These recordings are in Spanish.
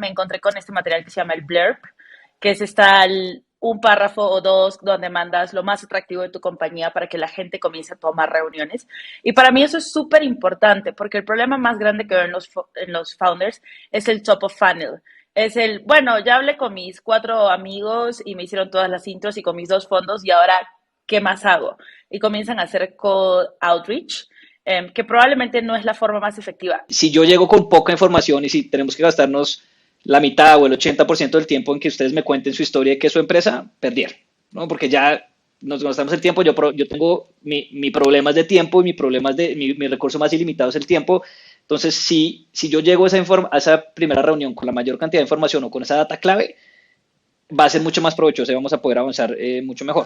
me encontré con este material que se llama el blurb, que es un párrafo o dos donde mandas lo más atractivo de tu compañía para que la gente comience a tomar reuniones. Y para mí eso es súper importante porque el problema más grande que veo en los founders es el top of funnel. Es bueno, ya hablé con mis 4 amigos y me hicieron todas las intros y con mis 2 fondos y ahora, ¿qué más hago? Y comienzan a hacer cold outreach, que probablemente no es la forma más efectiva. Si yo llego con poca información y si tenemos que gastarnos la mitad o el 80% del tiempo en que ustedes me cuenten su historia de qué es su empresa, perdieron, ¿no? Porque ya nos gastamos el tiempo, yo tengo mi problema es de tiempo y mi recurso más ilimitado es el tiempo. Entonces, si yo llego a esa primera reunión con la mayor cantidad de información o con esa data clave, va a ser mucho más provechoso y vamos a poder avanzar mucho mejor.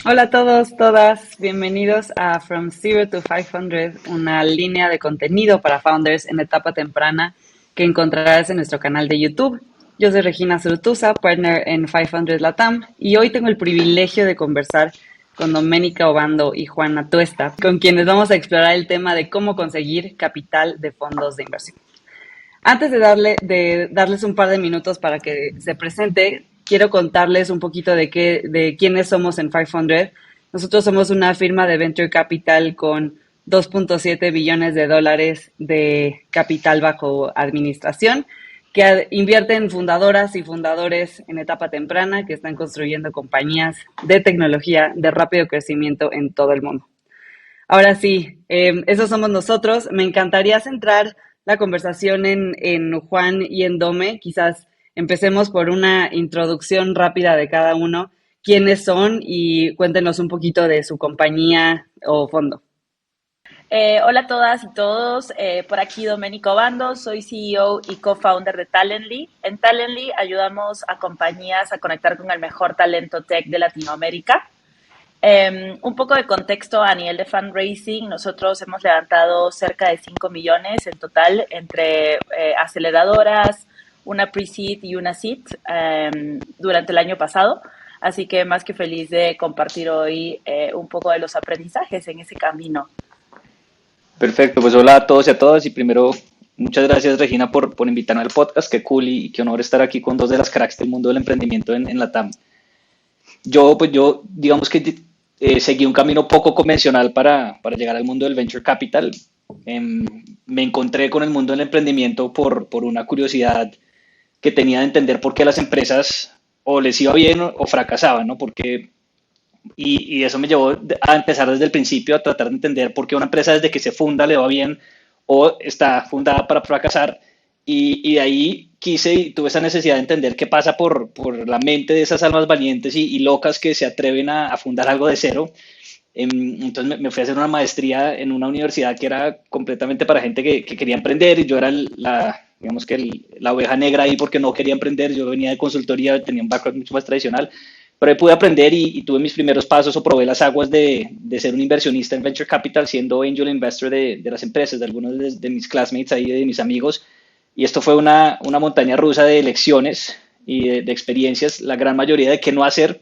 Hola a todos, todas, bienvenidos a From Zero to 500, una línea de contenido para founders en etapa temprana que encontrarás en nuestro canal de YouTube. Yo soy Regina Zurutuza, partner en 500 Latam, y hoy tengo el privilegio de conversar con Doménica Obando y Juana Tuesta, con quienes vamos a explorar el tema de cómo conseguir capital de fondos de inversión. Antes de darles un par de minutos para que se presente, quiero contarles un poquito de quiénes somos en 500. Nosotros somos una firma de venture capital con 2.7 billones de dólares de capital bajo administración, que invierte en fundadoras y fundadores en etapa temprana que están construyendo compañías de tecnología de rápido crecimiento en todo el mundo. Ahora sí, esos somos nosotros. Me encantaría centrar la conversación en Juan y en Dome. Quizás empecemos por una introducción rápida de cada uno. ¿Quiénes son? Y cuéntenos un poquito de su compañía o fondo. Hola a todas y todos, por aquí Doménica Obando, soy CEO y co-founder de Talently. En Talently ayudamos a compañías a conectar con el mejor talento tech de Latinoamérica. Un poco de contexto a nivel de fundraising, nosotros hemos levantado cerca de 5 millones en total entre aceleradoras, una pre-seed y una seed durante el año pasado. Así que más que feliz de compartir hoy un poco de los aprendizajes en ese camino. Perfecto, pues hola a todos y a todas y primero muchas gracias Regina por invitarme al podcast, qué cool y qué honor estar aquí con dos de las cracks del mundo del emprendimiento en Latam. Yo digamos que seguí un camino poco convencional para llegar al mundo del venture capital. Me encontré con el mundo del emprendimiento por una curiosidad que tenía de entender por qué las empresas o les iba bien o fracasaban, ¿no? Y eso me llevó a empezar desde el principio a tratar de entender por qué una empresa desde que se funda le va bien o está fundada para fracasar. Y de ahí quise y tuve esa necesidad de entender qué pasa por la mente de esas almas valientes y locas que se atreven a fundar algo de cero. Entonces me fui a hacer una maestría en una universidad que era completamente para gente que quería emprender y yo era digamos que la oveja negra ahí porque no quería emprender. Yo venía de consultoría, tenía un background mucho más tradicional, pero ahí pude aprender y tuve mis primeros pasos o probé las aguas de ser un inversionista en venture capital, siendo angel investor de las empresas, de algunos de mis classmates ahí, de mis amigos. Y esto fue una montaña rusa de lecciones y de experiencias, la gran mayoría de qué no hacer.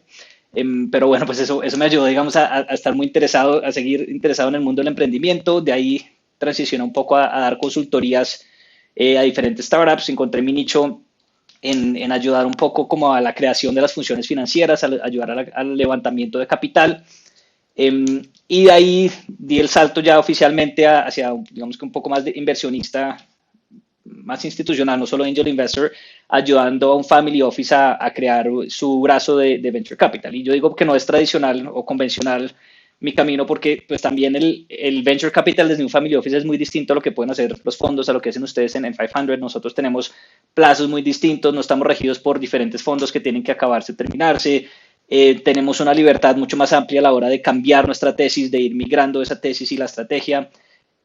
Pero bueno, pues eso me ayudó, digamos, a estar muy interesado, a seguir interesado en el mundo del emprendimiento. De ahí transicioné un poco a dar consultorías a diferentes startups. Encontré mi nicho en ayudar un poco como a la creación de las funciones financieras, a ayudar al levantamiento de capital. Y de ahí di el salto ya oficialmente hacia, digamos que un poco más de inversionista, más institucional, no solo angel investor, ayudando a un family office a crear su brazo de venture capital. Y yo digo que no es tradicional o convencional mi camino porque pues también el venture capital desde un family office es muy distinto a lo que pueden hacer los fondos, a lo que hacen ustedes en 500. Nosotros tenemos plazos muy distintos, no estamos regidos por diferentes fondos que tienen que acabarse, terminarse. Tenemos una libertad mucho más amplia a la hora de cambiar nuestra tesis, de ir migrando esa tesis y la estrategia.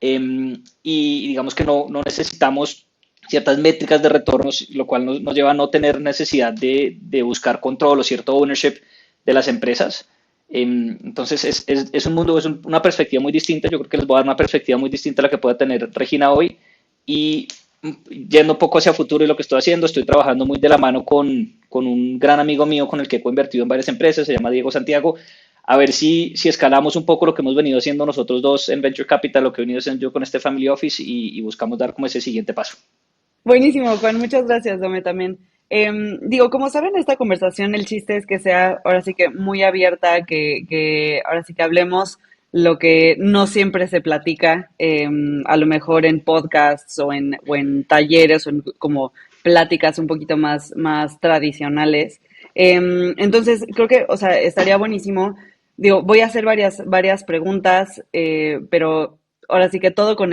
Y digamos que no necesitamos ciertas métricas de retornos, lo cual nos lleva a no tener necesidad de buscar control o cierto ownership de las empresas. Entonces es un mundo, es una perspectiva muy distinta. Yo creo que les voy a dar una perspectiva muy distinta a la que pueda tener Regina hoy. Y yendo un poco hacia futuro y lo que estoy haciendo, estoy trabajando muy de la mano con un gran amigo mío con el que he invertido en varias empresas, se llama Diego Santiago, a ver si escalamos un poco lo que hemos venido haciendo nosotros dos en Venture Capital, lo que he venido haciendo yo con este Family Office y buscamos dar como ese siguiente paso. Buenísimo, Juan. Muchas gracias, Dome, también. Digo, como saben, esta conversación, el chiste es que sea ahora sí que muy abierta, que ahora sí que hablemos lo que no siempre se platica, a lo mejor en podcasts o en talleres o en como pláticas un poquito más tradicionales. Entonces, creo que, o sea, estaría buenísimo. Digo, voy a hacer varias preguntas, pero ahora sí que todo con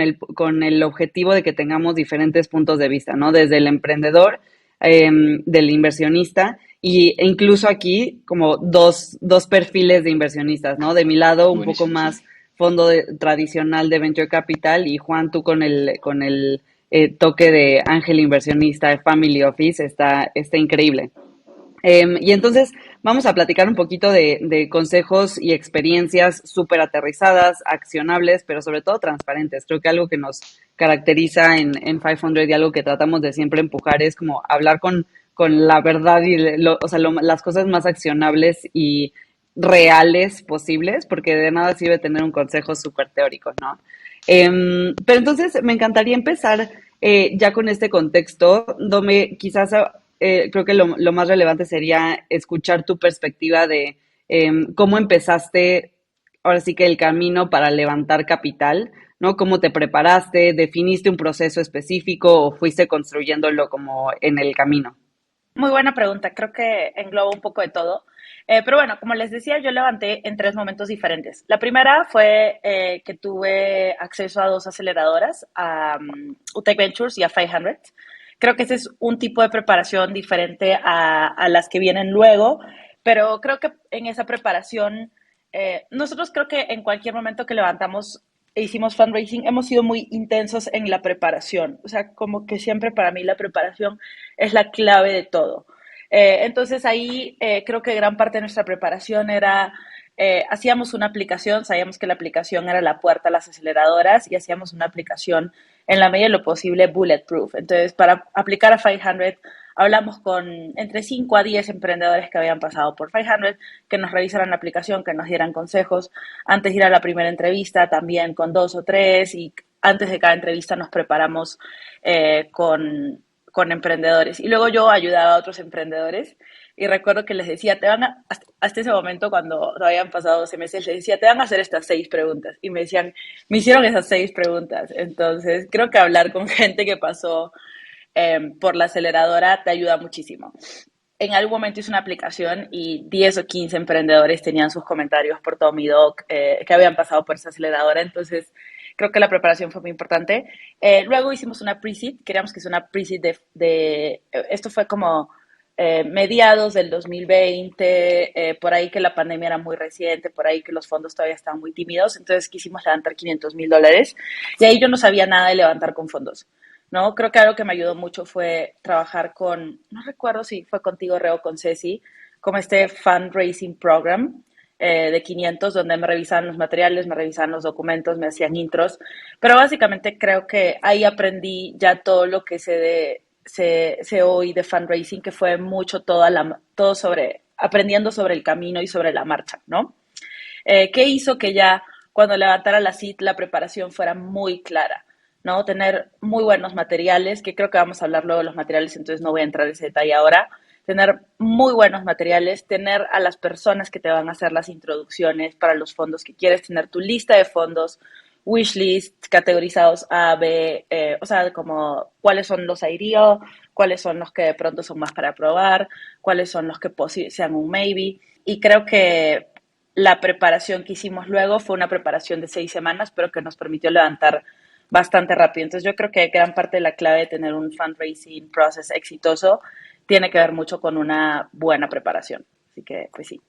el objetivo de que tengamos diferentes puntos de vista, ¿no? Desde el emprendedor, del inversionista e incluso aquí como dos perfiles de inversionistas, ¿no? De mi lado un poco Buenísimo, sí. más tradicional de Venture Capital y Juan, tú con el toque de ángel inversionista, de Family Office, está increíble. Y entonces vamos a platicar un poquito de consejos y experiencias súper aterrizadas, accionables, pero sobre todo transparentes. Creo que algo que nos caracteriza en 500 y algo que tratamos de siempre empujar es como hablar con la verdad y o sea, las cosas más accionables y reales posibles, porque de nada sirve tener un consejo súper teórico, ¿no? Pero entonces me encantaría empezar ya con este contexto, donde quizás creo que lo más relevante sería escuchar tu perspectiva de cómo empezaste, ahora sí que el camino para levantar capital, ¿no? ¿Cómo te preparaste? ¿Definiste un proceso específico o fuiste construyéndolo como en el camino? Muy buena pregunta, creo que engloba un poco de todo. Pero bueno, como les decía, yo levanté en tres momentos diferentes. La primera fue que tuve acceso a dos aceleradoras, a UTEC Ventures y a 500. Creo que ese es un tipo de preparación diferente a las que vienen luego, pero creo que en esa preparación, nosotros creo que en cualquier momento que levantamos e hicimos fundraising, hemos sido muy intensos en la preparación. O sea, como que siempre para mí la preparación es la clave de todo. Entonces ahí creo que gran parte de nuestra preparación era, hacíamos una aplicación, sabíamos que la aplicación era la puerta a las aceleradoras y hacíamos una aplicación en la medida de lo posible bulletproof. Entonces, para aplicar a 500, hablamos con entre 5 a 10 emprendedores que habían pasado por 500, que nos revisaran la aplicación, que nos dieran consejos. Antes de ir a la primera entrevista, también con 2 o 3, y antes de cada entrevista nos preparamos con emprendedores. Y luego yo ayudaba a otros emprendedores y recuerdo que les decía, hasta ese momento cuando habían pasado 12 meses, les decía, te van a hacer estas 6 preguntas. Y me decían, me hicieron esas 6 preguntas. Entonces, creo que hablar con gente que pasó por la aceleradora te ayuda muchísimo. En algún momento hice una aplicación y 10 o 15 emprendedores tenían sus comentarios por todo mi doc que habían pasado por esa aceleradora. Entonces, creo que la preparación fue muy importante. Luego hicimos una pre-seed, queríamos que sea una pre-seed esto fue como mediados del 2020, por ahí que la pandemia era muy reciente, por ahí que los fondos todavía estaban muy tímidos, entonces quisimos levantar $500,000 y ahí yo no sabía nada de levantar con fondos. ¿No? Creo que algo que me ayudó mucho fue trabajar no recuerdo si fue contigo, Reo, con Ceci, como este fundraising program de 500, donde me revisaban los materiales, me revisaban los documentos, me hacían intros, pero básicamente creo que ahí aprendí ya todo lo que sé hoy de fundraising, que fue mucho todo aprendiendo sobre el camino y sobre la marcha, ¿no? ¿Qué hizo que ya cuando levantara la CIT la preparación fuera muy clara? ¿No? Tener muy buenos materiales, que creo que vamos a hablar luego de los materiales, entonces no voy a entrar en ese detalle ahora. Tener muy buenos materiales, tener a las personas que te van a hacer las introducciones para los fondos que quieres, tener tu lista de fondos, wishlist, categorizados A, B, o sea, como cuáles son los IDO, cuáles son los que de pronto son más para probar, cuáles son los que sean un maybe. Y creo que la preparación que hicimos luego fue una preparación de 6 semanas, pero que nos permitió levantar bastante rápido. Entonces yo creo que gran parte de la clave de tener un fundraising process exitoso tiene que ver mucho con una buena preparación. Así que, pues sí.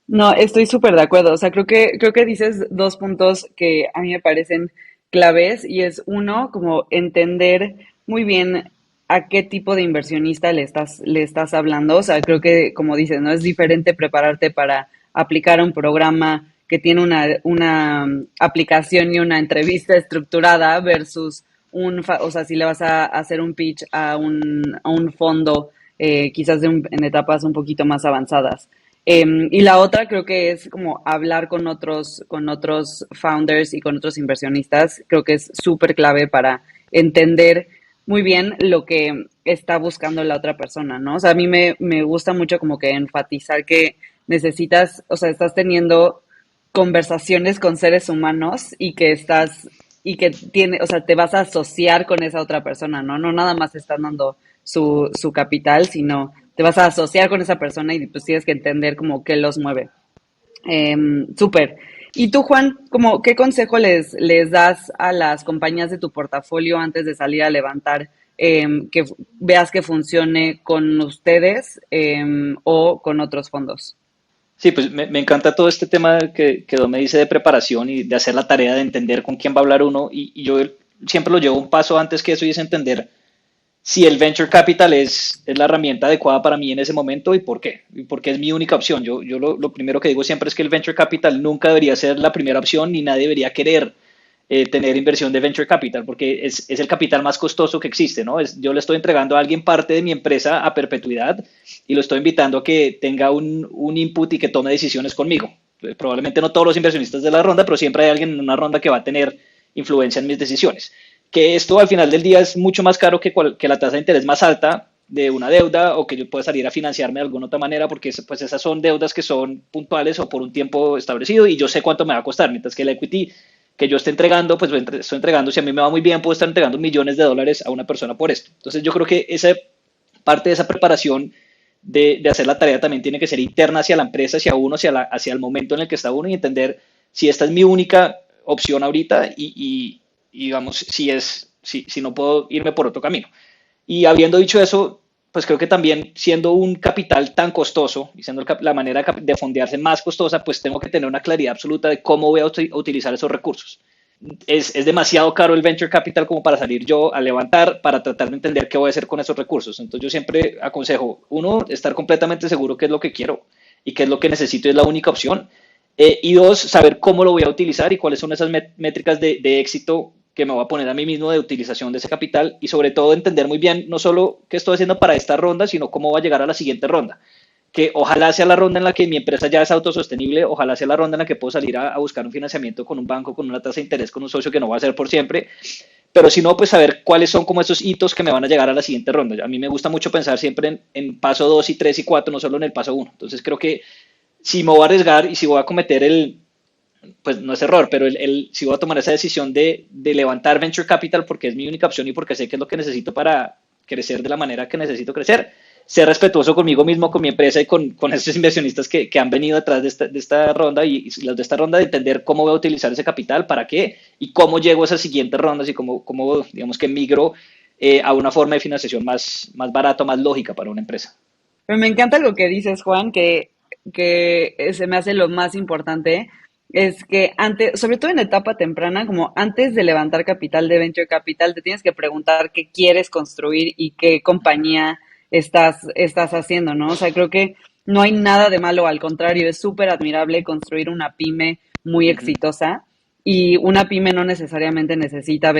No, estoy súper de acuerdo. O sea, creo que dices dos puntos que a mí me parecen claves y es uno, como entender muy bien a qué tipo de inversionista le estás hablando. O sea, creo que, como dices, ¿no? Es diferente prepararte para aplicar un programa que tiene una aplicación y una entrevista estructurada versus o sea, si le vas a hacer un pitch a un fondo, quizás en etapas un poquito más avanzadas. Y la otra creo que es como hablar con otros founders y con otros inversionistas. Creo que es súper clave para entender muy bien lo que está buscando la otra persona, ¿no? O sea, a mí me gusta mucho como que enfatizar que necesitas, o sea, estás teniendo conversaciones con seres humanos y que tiene, o sea, te vas a asociar con esa otra persona, ¿no? No nada más están dando su capital, sino te vas a asociar con esa persona y pues tienes que entender como qué los mueve. Súper. Y tú, Juan, como, ¿qué consejo les das a las compañías de tu portafolio antes de salir a levantar que veas que funcione con ustedes o con otros fondos? Sí, pues me encanta todo este tema que Dom me dice de preparación y de hacer la tarea de entender con quién va a hablar uno. Y yo siempre lo llevo un paso antes que eso y es entender si el venture capital es la herramienta adecuada para mí en ese momento y por qué. Y por qué es mi única opción. Yo lo primero que digo siempre es que el venture capital nunca debería ser la primera opción ni nadie debería querer tener inversión de venture capital porque es el capital más costoso que existe, ¿no? Yo le estoy entregando a alguien parte de mi empresa a perpetuidad y lo estoy invitando a que tenga un input y que tome decisiones conmigo. Probablemente no todos los inversionistas de la ronda, pero siempre hay alguien en una ronda que va a tener influencia en mis decisiones. Que esto al final del día es mucho más caro que la tasa de interés más alta de una deuda o que yo pueda salir a financiarme de alguna otra manera porque pues esas son deudas que son puntuales o por un tiempo establecido y yo sé cuánto me va a costar, mientras que el equity que yo esté entregando, pues estoy entregando, si a mí me va muy bien, puedo estar entregando millones de dólares a una persona por esto. Entonces yo creo que esa parte de esa preparación de hacer la tarea también tiene que ser interna hacia la empresa, hacia uno, hacia el momento en el que está uno y entender si esta es mi única opción ahorita y digamos, si no puedo irme por otro camino. Y habiendo dicho eso, pues creo que también siendo un capital tan costoso y siendo la manera de fondearse más costosa, pues tengo que tener una claridad absoluta de cómo voy a utilizar esos recursos. Es demasiado caro el venture capital como para salir yo a levantar para tratar de entender qué voy a hacer con esos recursos. Entonces yo siempre aconsejo, uno, estar completamente seguro qué es lo que quiero y qué es lo que necesito y es la única opción. Y dos, saber cómo lo voy a utilizar y cuáles son esas métricas de éxito que me voy a poner a mí mismo de utilización de ese capital y sobre todo entender muy bien no solo qué estoy haciendo para esta ronda, sino cómo va a llegar a la siguiente ronda. Que ojalá sea la ronda en la que mi empresa ya es autosostenible, ojalá sea la ronda en la que puedo salir a buscar un financiamiento con un banco, con una tasa de interés, con un socio que no va a ser por siempre, pero si no, pues saber cuáles son como esos hitos que me van a llegar a la siguiente ronda. A mí me gusta mucho pensar siempre en paso 2 y 3 y 4, no solo en el paso uno. Entonces creo que si me voy a arriesgar y si voy a cometer pues no es error, pero si voy a tomar esa decisión de levantar venture capital porque es mi única opción y porque sé que es lo que necesito para crecer de la manera que necesito crecer, ser respetuoso conmigo mismo, con mi empresa y con esos inversionistas que han venido detrás de esta ronda y los de esta ronda de entender cómo voy a utilizar ese capital, para qué y cómo llego a esas siguientes rondas y cómo digamos que migro a una forma de financiación más barata, más lógica para una empresa. Pero me encanta lo que dices, Juan, que se me hace lo más importante, es que antes, sobre todo en etapa temprana, como antes de levantar capital de venture capital, te tienes que preguntar qué quieres construir y qué compañía estás haciendo, ¿no? O sea, creo que no hay nada de malo, al contrario, es súper admirable construir una pyme muy Uh -huh. exitosa y una pyme no necesariamente necesita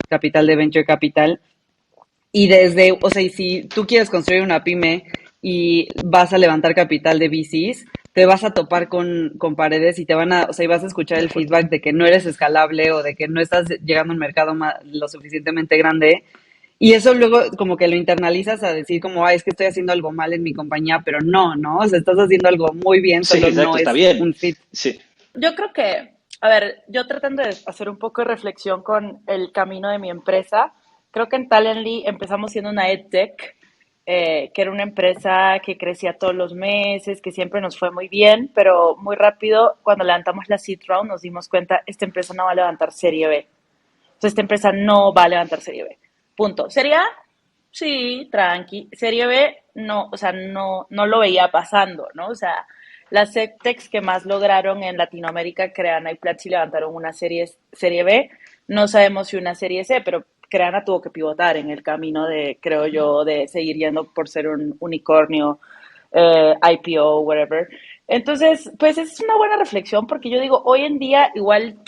capital de venture capital. Y desde, o sea, y si tú quieres construir una pyme y vas a levantar capital de VCs, te vas a topar con paredes y te van a, o sea, y vas a escuchar De el acuerdo. feedback de que no eres escalable o de que no estás llegando a un mercado lo suficientemente grande. Y eso luego como que lo internalizas a decir como, ay, es que estoy haciendo algo mal en mi compañía, pero no, ¿no? O sea, estás haciendo algo muy bien, Sí, solo exacto, no está es bien. un fit. Sí. Yo creo que, a ver, yo tratando de hacer un poco de reflexión con el camino de mi empresa, creo que en Talently empezamos siendo una EdTech, que era una empresa que crecía todos los meses, que siempre nos fue muy bien, pero muy rápido, cuando levantamos la seed round, nos dimos cuenta, esta empresa no va a levantar serie B. Entonces, esta empresa no va a levantar serie B. Punto. ¿Serie A? Sí, tranqui. Serie B, no, o sea, no lo veía pasando, ¿no? O sea, las EdTechs que más lograron en Latinoamérica, Creana y Platzi, levantaron una serie B. No sabemos si una serie C, pero Creana tuvo que pivotar en el camino de, creo yo, de seguir yendo por ser un unicornio, IPO, whatever. Entonces, pues es una buena reflexión porque yo digo, hoy en día igual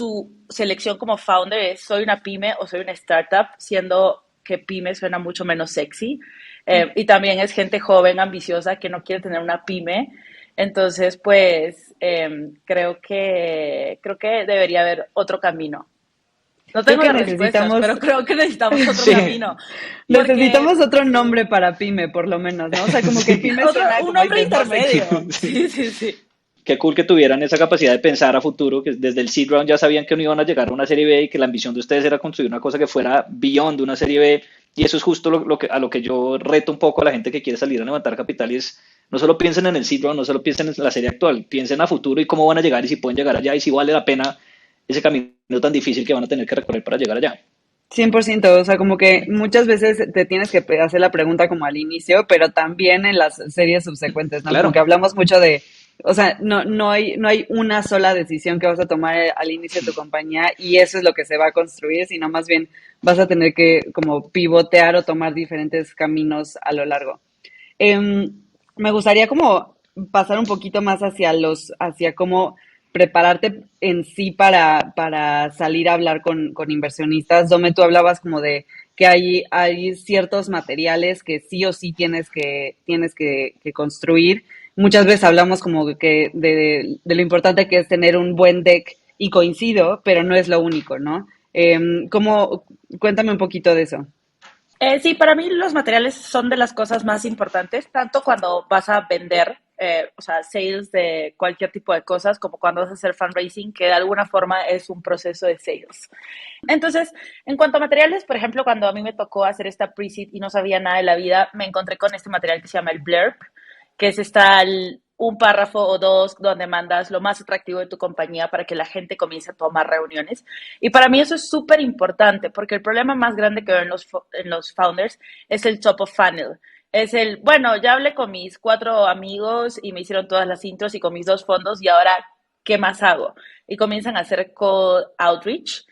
selección como founder es soy una pyme o soy una startup, siendo que pyme suena mucho menos sexy. Y también es gente joven, ambiciosa, que no quiere tener una pyme. Entonces, pues, creo que debería haber otro camino. No Creo tengo que las respuestas, necesitamos, pero creo que necesitamos otro Sí, camino. Porque necesitamos otro nombre para pyme, por lo menos, ¿no? O sea, como que sí. pyme suena, un como hombre dices, más sexy. intermedio. Sí. Sí, sí, sí. Qué cool que tuvieran esa capacidad de pensar a futuro, que desde el seed round ya sabían que no iban a llegar a una serie B y que la ambición de ustedes era construir una cosa que fuera beyond una serie B. Y eso es justo a lo que yo reto un poco a la gente que quiere salir a levantar capital y es, no solo piensen en el seed round, no solo piensen en la serie actual, piensen a futuro y cómo van a llegar y si pueden llegar allá y si vale la pena ese camino tan difícil que van a tener que recorrer para llegar allá. 100%, o sea, como que muchas veces te tienes que hacer la pregunta como al inicio, pero también en las series subsecuentes, ¿no? Como Claro, que hablamos mucho de, o sea, no hay una sola decisión que vas a tomar al inicio de tu compañía y eso es lo que se va a construir, sino más bien vas a tener que como pivotear o tomar diferentes caminos a lo largo. Em, Me gustaría como pasar un poquito más hacia cómo prepararte en sí para salir a hablar con inversionistas. Dome, tú hablabas como de que hay ciertos materiales que sí o sí tienes que construir. Muchas veces hablamos como que de lo importante que es tener un buen deck y coincido, pero no es lo único, ¿no? Cuéntame un poquito de eso. Sí, para mí los materiales son de las cosas más importantes, tanto cuando vas a vender, o sea, sales de cualquier tipo de cosas, como cuando vas a hacer fundraising, que de alguna forma es un proceso de sales. Entonces, en cuanto a materiales, por ejemplo, cuando a mí me tocó hacer esta pre-seed y no sabía nada de la vida, me encontré con este material que se llama el blurb, que es un párrafo o dos donde mandas lo más atractivo de tu compañía para que la gente comience a tomar reuniones. Y para mí eso es súper importante, porque el problema más grande que veo en los founders es el top of funnel. Es bueno, ya hablé con mis 4 amigos y me hicieron todas las intros y con mis 2 fondos y ahora, ¿qué más hago? Y comienzan a hacer cold outreach,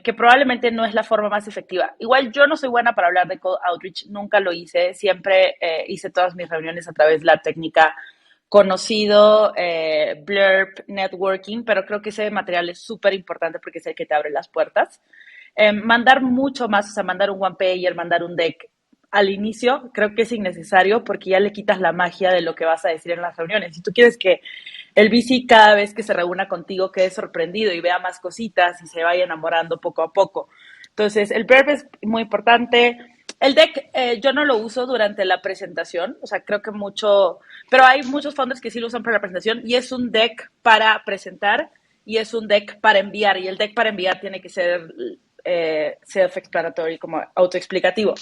que probablemente no es la forma más efectiva. Igual yo no soy buena para hablar de cold outreach, nunca lo hice, siempre hice todas mis reuniones a través de la técnica conocido blurb networking, pero creo que ese material es súper importante porque es el que te abre las puertas. Mandar mucho más, o sea, mandar un one pager, mandar un deck al inicio, creo que es innecesario porque ya le quitas la magia de lo que vas a decir en las reuniones. Si tú quieres que el VC cada vez que se reúna contigo quede sorprendido y vea más cositas y se vaya enamorando poco a poco. Entonces, el prep es muy importante. El deck yo no lo uso durante la presentación, o sea, creo que pero hay muchos fondos que sí lo usan para la presentación y es un deck para presentar y es un deck para enviar y el deck para enviar tiene que ser self-explanatory, como autoexplicativo,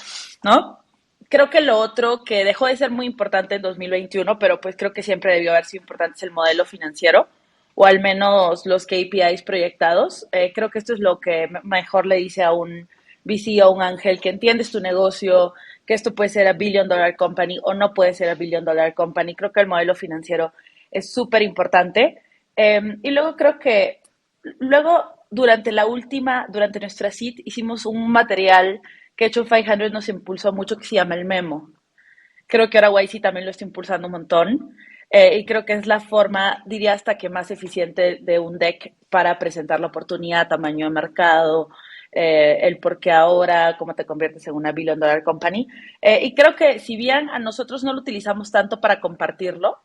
¿no? Creo que lo otro que dejó de ser muy importante en 2021, pero pues creo que siempre debió haber sido importante es el modelo financiero o al menos los KPIs proyectados. Creo que esto es lo que mejor le dice a un VC o a un ángel que entiendes tu negocio, que esto puede ser a billion dollar company o no puede ser a billion dollar company. Creo que el modelo financiero es súper importante. Y luego creo que durante nuestra seed hicimos un material que hecho 500 nos impulsó mucho que se llama el memo. Creo que ahora YC también lo está impulsando un montón. Y creo que es la forma, diría hasta que más eficiente de un deck para presentar la oportunidad, tamaño de mercado, el por qué ahora, cómo te conviertes en una billion dollar company. Y creo que si bien a nosotros no lo utilizamos tanto para compartirlo,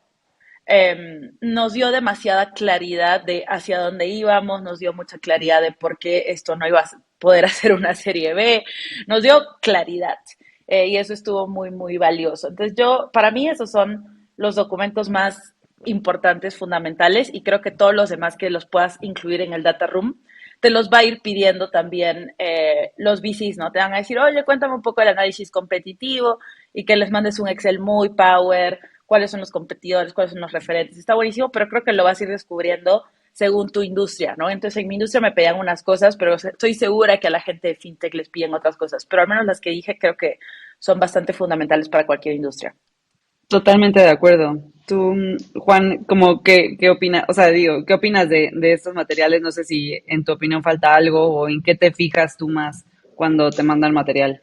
nos dio demasiada claridad de hacia dónde íbamos, nos dio mucha claridad de por qué esto no iba a poder hacer una serie B, nos dio claridad y eso estuvo muy, muy valioso. Entonces para mí esos son los documentos más importantes, fundamentales y creo que todos los demás que los puedas incluir en el data room, te los va a ir pidiendo también los VCs, ¿no? Te van a decir, oye, cuéntame un poco del análisis competitivo y que les mandes un Excel muy power, cuáles son los competidores, cuáles son los referentes. Está buenísimo, pero creo que lo vas a ir descubriendo según tu industria, ¿no? Entonces, en mi industria me pedían unas cosas, pero estoy segura que a la gente de FinTech les piden otras cosas. Pero al menos las que dije creo que son bastante fundamentales para cualquier industria. Totalmente de acuerdo. Tú, Juan, como qué opinas, o sea, digo, ¿qué opinas de estos materiales? No sé si en tu opinión falta algo o en qué te fijas tú más cuando te mandan material.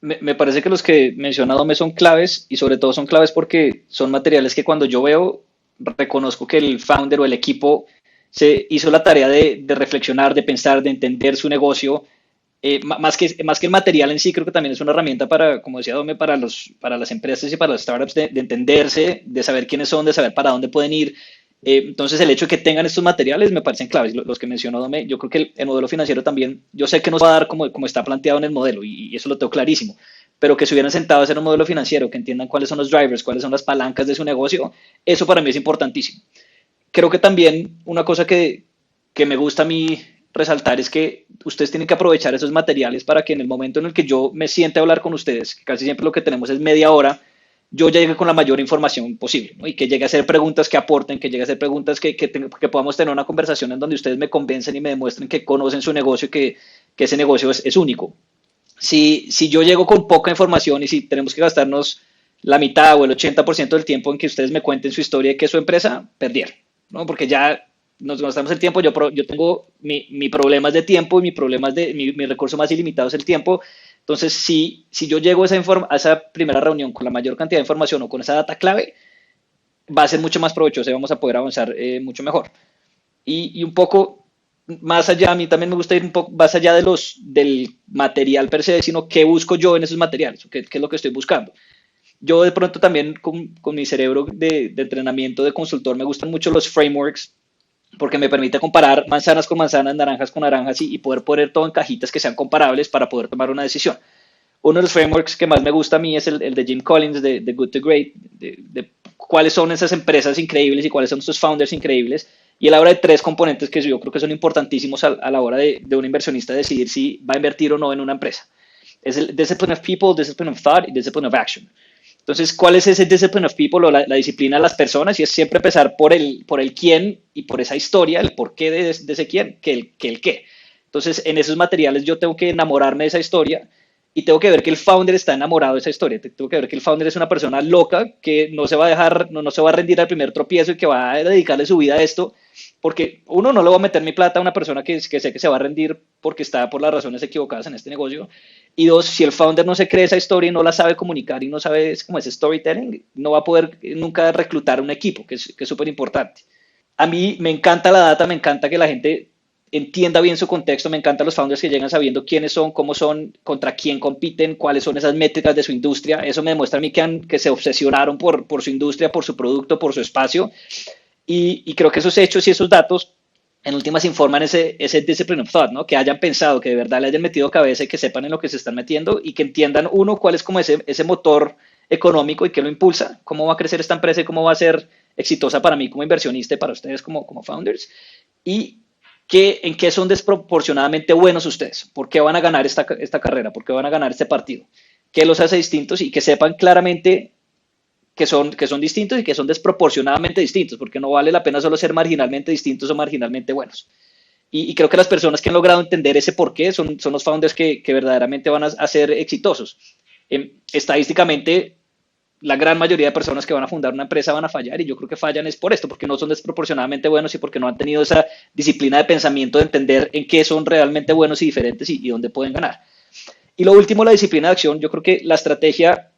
Me parece que los que menciona Dome son claves y sobre todo son claves porque son materiales que cuando yo veo reconozco que el founder o el equipo se hizo la tarea de reflexionar, de pensar, de entender su negocio. Más que el material en sí, creo que también es una herramienta para, como decía Dome, para las empresas y para las startups de entenderse, de saber quiénes son, de saber para dónde pueden ir. Entonces, el hecho de que tengan estos materiales me parecen claves, los que mencionó Dome. Yo creo que el modelo financiero también, yo sé que nos va a dar como está planteado en el modelo y eso lo tengo clarísimo, pero que se hubieran sentado a hacer un modelo financiero, que entiendan cuáles son los drivers, cuáles son las palancas de su negocio, eso para mí es importantísimo. Creo que también una cosa que me gusta a mí resaltar es que ustedes tienen que aprovechar esos materiales para que en el momento en el que yo me siente a hablar con ustedes, que casi siempre lo que tenemos es media hora, yo llegue con la mayor información posible, ¿no? Y que llegue a hacer preguntas que aporten, que llegue a hacer preguntas que podamos tener una conversación en donde ustedes me convencen y me demuestren que conocen su negocio y que ese negocio es único. Si yo llego con poca información y si tenemos que gastarnos la mitad o el 80% del tiempo en que ustedes me cuenten su historia y que es su empresa, perdieron, ¿no? Porque ya nos gastamos el tiempo, yo tengo mi problema es de tiempo y mi recurso más ilimitado es el tiempo. Entonces, si yo llego a esa primera reunión con la mayor cantidad de información o con esa data clave, va a ser mucho más provechoso y vamos a poder avanzar mucho mejor. Y un poco más allá, a mí también me gusta ir un poco más allá del material per se, sino qué busco yo en esos materiales, qué es lo que estoy buscando. Yo de pronto también con mi cerebro de entrenamiento de consultor me gustan mucho los frameworks porque me permite comparar manzanas con manzanas, naranjas con naranjas y poder poner todo en cajitas que sean comparables para poder tomar una decisión. Uno de los frameworks que más me gusta a mí es el de Jim Collins, de Good to Great, de cuáles son esas empresas increíbles y cuáles son esos founders increíbles. Y él habla de tres componentes que yo creo que son importantísimos a la hora de un inversionista decidir si va a invertir o no en una empresa. Es el discipline of people, discipline of thought y discipline of action. Entonces, ¿cuál es ese discipline of people o la disciplina de las personas? Y es siempre empezar por el quién y por esa historia, el porqué de ese quién, que el qué. Entonces, en esos materiales yo tengo que enamorarme de esa historia y tengo que ver que el founder está enamorado de esa historia. Tengo que ver que el founder es una persona loca que no se va a dejar, no se va a rendir al primer tropiezo y que va a dedicarle su vida a esto, porque uno, no le va a meter mi plata a una persona que sé que se va a rendir porque está por las razones equivocadas en este negocio. Y dos, si el founder no se cree esa historia y no la sabe comunicar y no sabe cómo ese storytelling, no va a poder nunca reclutar un equipo, que es súper importante. A mí me encanta la data, me encanta que la gente entienda bien su contexto, me encantan los founders que llegan sabiendo quiénes son, cómo son, contra quién compiten, cuáles son esas métricas de su industria. Eso me demuestra a mí que se obsesionaron por su industria, por su producto, por su espacio. Y creo que esos hechos y esos datos en últimas informan ese discipline of thought, ¿no? Que hayan pensado, que de verdad le hayan metido cabeza y que sepan en lo que se están metiendo y que entiendan, uno, cuál es como ese motor económico y qué lo impulsa, cómo va a crecer esta empresa y cómo va a ser exitosa para mí como inversionista y para ustedes como founders, y en qué son desproporcionadamente buenos ustedes, por qué van a ganar esta carrera, por qué van a ganar este partido, qué los hace distintos y que sepan claramente que son distintos y que son desproporcionadamente distintos, porque no vale la pena solo ser marginalmente distintos o marginalmente buenos. Y creo que las personas que han logrado entender ese porqué son los founders que verdaderamente van a ser exitosos. Estadísticamente, la gran mayoría de personas que van a fundar una empresa van a fallar y yo creo que fallan es por esto, porque no son desproporcionadamente buenos y porque no han tenido esa disciplina de pensamiento de entender en qué son realmente buenos y diferentes y dónde pueden ganar. Y lo último, la disciplina de acción. Yo creo que la estrategia,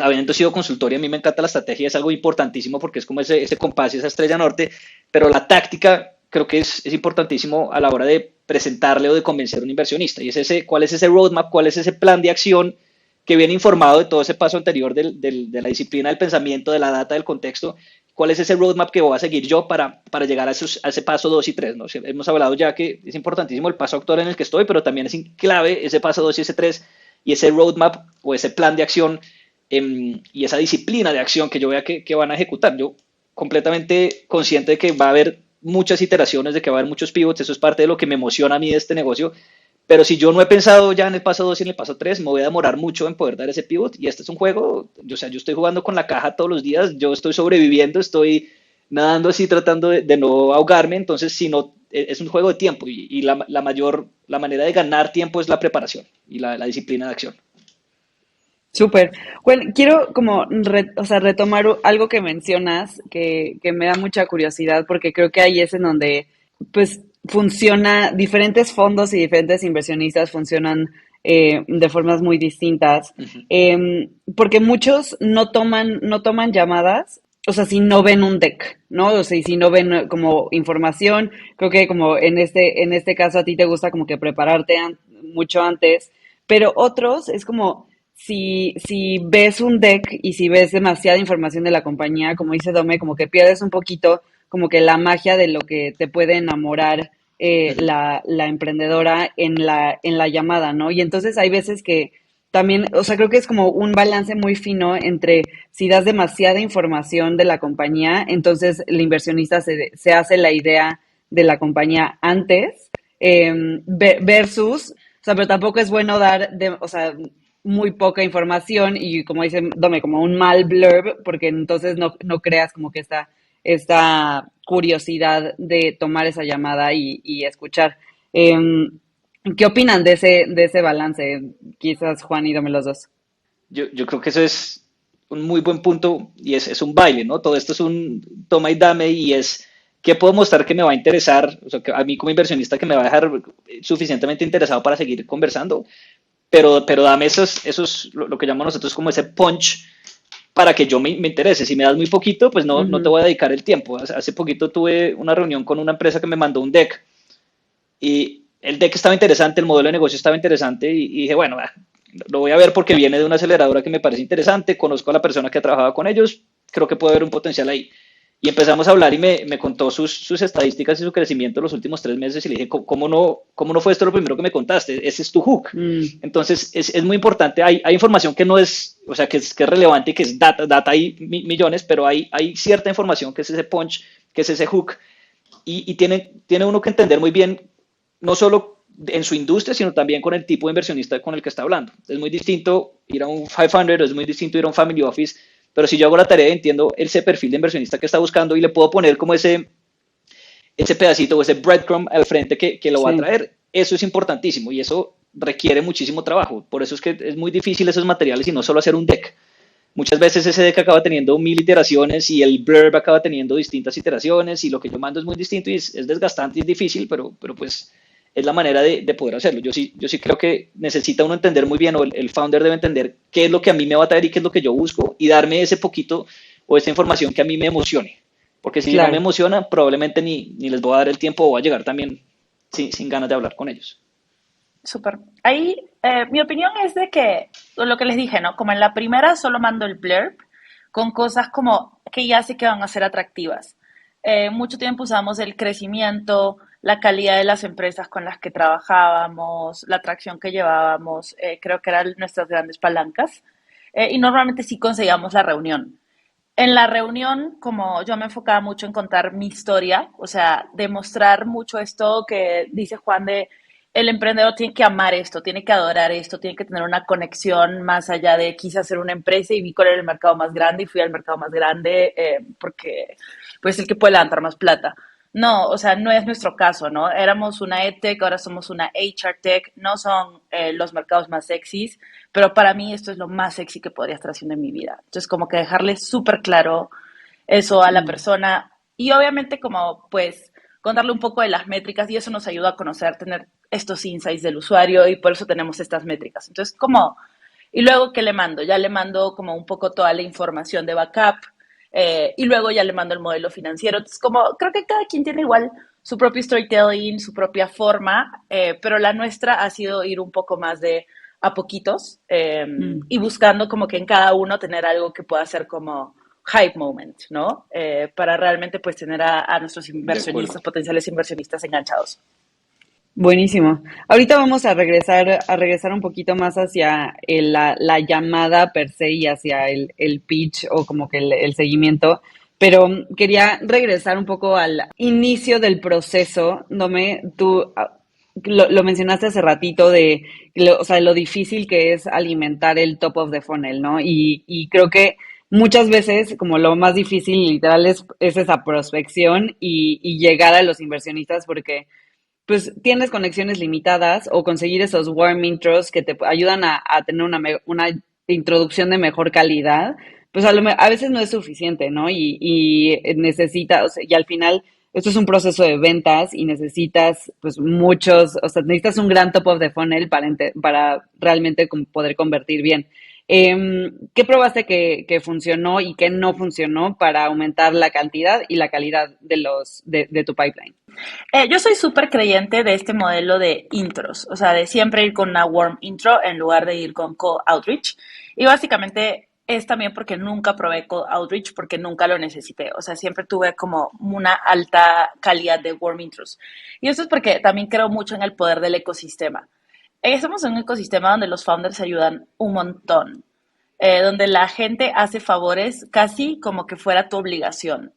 habiendo sido consultoría, a mí me encanta la estrategia, es algo importantísimo porque es como ese compás y esa estrella norte, pero la táctica creo que es importantísimo a la hora de presentarle o de convencer a un inversionista. Y es cuál es ese roadmap, cuál es ese plan de acción que viene informado de todo ese paso anterior de la disciplina del pensamiento, de la data, del contexto. ¿Cuál es ese roadmap que voy a seguir yo para llegar a ese paso 2 y 3? ¿No? Hemos hablado ya que es importantísimo el paso actual en el que estoy, pero también es clave ese paso 2 y ese 3 y ese roadmap o ese plan de acción y esa disciplina de acción que yo vea que van a ejecutar. Yo completamente consciente de que va a haber muchas iteraciones, de que va a haber muchos pivots, eso es parte de lo que me emociona a mí de este negocio, pero si yo no he pensado ya en el paso 2 y en el paso 3, me voy a demorar mucho en poder dar ese pivot y este es un juego, yo estoy jugando con la caja todos los días, yo estoy sobreviviendo, estoy nadando así tratando de no ahogarme, entonces si no, es un juego de tiempo y la manera de ganar tiempo es la preparación y la disciplina de acción. Súper. Bueno, quiero como retomar algo que mencionas que me da mucha curiosidad porque creo que ahí es en donde pues funciona, diferentes fondos y diferentes inversionistas funcionan de formas muy distintas. Uh-huh. Porque muchos no toman llamadas o sea, si no ven un deck, ¿no? O sea, y si no ven como información, creo que como en este caso a ti te gusta como que prepararte mucho antes, pero otros es como si ves un deck y si ves demasiada información de la compañía, como dice Dome, como que pierdes un poquito como que la magia de lo que te puede enamorar Ujú. la emprendedora en la llamada, ¿no? Y entonces hay veces que también, o sea, creo que es como un balance muy fino entre si das demasiada información de la compañía, entonces el inversionista se hace la idea de la compañía antes, versus, o sea, pero tampoco es bueno dar, o sea, muy poca información y como dice Dome, como un mal blurb, porque entonces no creas como que esta curiosidad de tomar esa llamada y escuchar. ¿Qué opinan de ese balance? Quizás Juan y Dome los dos. Yo creo que eso es un muy buen punto y es un baile, ¿no? Todo esto es un toma y dame y es qué puedo mostrar que me va a interesar, o sea, que a mí como inversionista que me va a dejar suficientemente interesado para seguir conversando, pero dame lo que llamamos nosotros como ese punch para que yo me interese. Si me das muy poquito, pues no te Ujú. voy a dedicar el tiempo. Hace poquito tuve una reunión con una empresa que me mandó un deck y el deck estaba interesante, el modelo de negocio estaba interesante y dije, bueno, lo voy a ver porque viene de una aceleradora que me parece interesante, conozco a la persona que ha trabajado con ellos, creo que puede haber un potencial ahí. Y empezamos a hablar y me contó sus estadísticas y su crecimiento en los últimos 3 meses y le dije, ¿cómo no fue esto lo primero que me contaste? Ese es tu hook. Mm, Entonces, es muy importante. Hay información que no es, o sea, que es relevante y que es data hay millones, pero hay cierta información que es ese punch, que es ese hook. Y tiene uno que entender muy bien, no solo en su industria, sino también con el tipo de inversionista con el que está hablando. Es muy distinto ir a un 500, es muy distinto ir a un family office, pero si yo hago la tarea, entiendo ese perfil de inversionista que está buscando y le puedo poner como ese pedacito o ese breadcrumb al frente que lo va a sí, traer, eso es importantísimo y eso requiere muchísimo trabajo. Por eso es que es muy difícil esos materiales y no solo hacer un deck. Muchas veces ese deck acaba teniendo 1000 iteraciones y el blurb acaba teniendo distintas iteraciones y lo que yo mando es muy distinto y es desgastante y es difícil, pero pues es la manera de poder hacerlo. Yo sí creo que necesita uno entender muy bien o el founder debe entender qué es lo que a mí me va a traer y qué es lo que yo busco y darme ese poquito o esa información que a mí me emocione. Porque si no me claro. emociona, probablemente ni les voy a dar el tiempo o voy a llegar también sin ganas de hablar con ellos. Súper. Ahí, mi opinión es de que, lo que les dije, ¿no? Como en la primera solo mando el blurb con cosas como que ya sé que van a ser atractivas. Mucho tiempo usamos el crecimiento, la calidad de las empresas con las que trabajábamos, la atracción que llevábamos, creo que eran nuestras grandes palancas. Y normalmente sí conseguíamos la reunión. En la reunión, como yo me enfocaba mucho en contar mi historia, o sea, demostrar mucho esto que dice Juan de el emprendedor tiene que amar esto, tiene que adorar esto, tiene que tener una conexión más allá de quise hacer una empresa y vi cuál era el mercado más grande y fui al mercado más grande porque pues el que puede levantar más plata. No, o sea, no es nuestro caso, ¿no? Éramos una EdTech, ahora somos una HR Tech, no son los mercados más sexys, pero para mí esto es lo más sexy que podría estar haciendo en mi vida. Entonces, como que dejarle súper claro eso a la Mm, persona y obviamente como pues contarle un poco de las métricas y eso nos ayuda a conocer, tener estos insights del usuario y por eso tenemos estas métricas. Entonces, como, y luego, ¿qué le mando? Ya le mando como un poco toda la información de backup y luego ya le mando el modelo financiero. Entonces, como creo que cada quien tiene igual su propio storytelling, su propia forma, pero la nuestra ha sido ir un poco más de a poquitos mm. y buscando como que en cada uno tener algo que pueda ser como hype moment, ¿no? Para realmente pues tener a nuestros De acuerdo. inversionistas, potenciales inversionistas enganchados. Buenísimo. Ahorita vamos a regresar un poquito más hacia la llamada per se y hacia el pitch o como que el seguimiento, pero quería regresar un poco al inicio del proceso. Nome, tú lo mencionaste hace ratito de, o sea, lo difícil que es alimentar el top of the funnel, ¿no? Y creo que muchas veces como lo más difícil literal es esa prospección y llegar a los inversionistas porque pues tienes conexiones limitadas o conseguir esos warm intros que te ayudan a tener una introducción de mejor calidad, pues a veces no es suficiente, ¿no? Y necesitas, o sea, y al final esto es un proceso de ventas y necesitas pues muchos, o sea, necesitas un gran top of the funnel para realmente poder convertir bien. ¿Qué probaste que funcionó y qué no funcionó para aumentar la cantidad y la calidad de tu pipeline? Yo soy súper creyente de este modelo de intros, o sea, de siempre ir con una warm intro en lugar de ir con cold outreach. Y básicamente es también porque nunca probé cold outreach, porque nunca lo necesité. O sea, siempre tuve como una alta calidad de warm intros. Y eso es porque también creo mucho en el poder del ecosistema. Estamos en un ecosistema donde los founders ayudan un montón, donde la gente hace favores casi como que fuera tu obligación.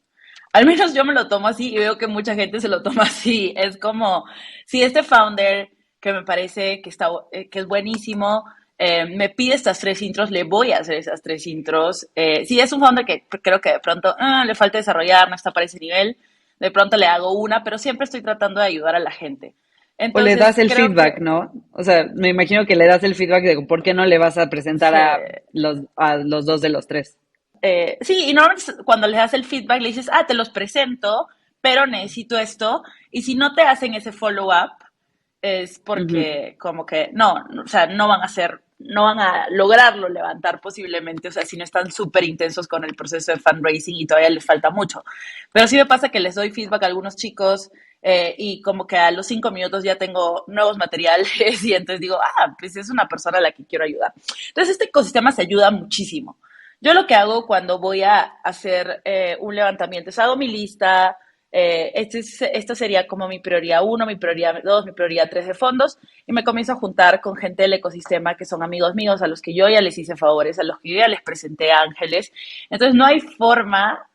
Al menos yo me lo tomo así y veo que mucha gente se lo toma así. Es como, si este founder que me parece que es buenísimo, me pide estas 3 intros, le voy a hacer esas 3 intros. Si es un founder que creo que de pronto le falta desarrollar, no está para ese nivel, de pronto le hago una, pero siempre estoy tratando de ayudar a la gente. O le Entonces, das el creo feedback, que ¿no? O sea, me imagino que le das el feedback de por qué no le vas a presentar se, a los dos de los tres. sí, y normalmente cuando les das el feedback le dices, te los presento, pero necesito esto. Y si no te hacen ese follow-up, es Ujú. porque como que no, o sea, no van a lograrlo levantar posiblemente, o sea, si no están súper intensos con el proceso de fundraising y todavía les falta mucho. Pero sí me pasa que les doy feedback a algunos chicos y como que a los 5 minutos ya tengo nuevos materiales y entonces digo, pues es una persona a la que quiero ayudar. Entonces este ecosistema se ayuda muchísimo. Yo lo que hago cuando voy a hacer un levantamiento es hago mi lista, esto sería como mi prioridad uno, mi prioridad dos, mi prioridad tres de fondos, y me comienzo a juntar con gente del ecosistema que son amigos míos, a los que yo ya les hice favores, a los que yo ya les presenté ángeles. Entonces no hay forma,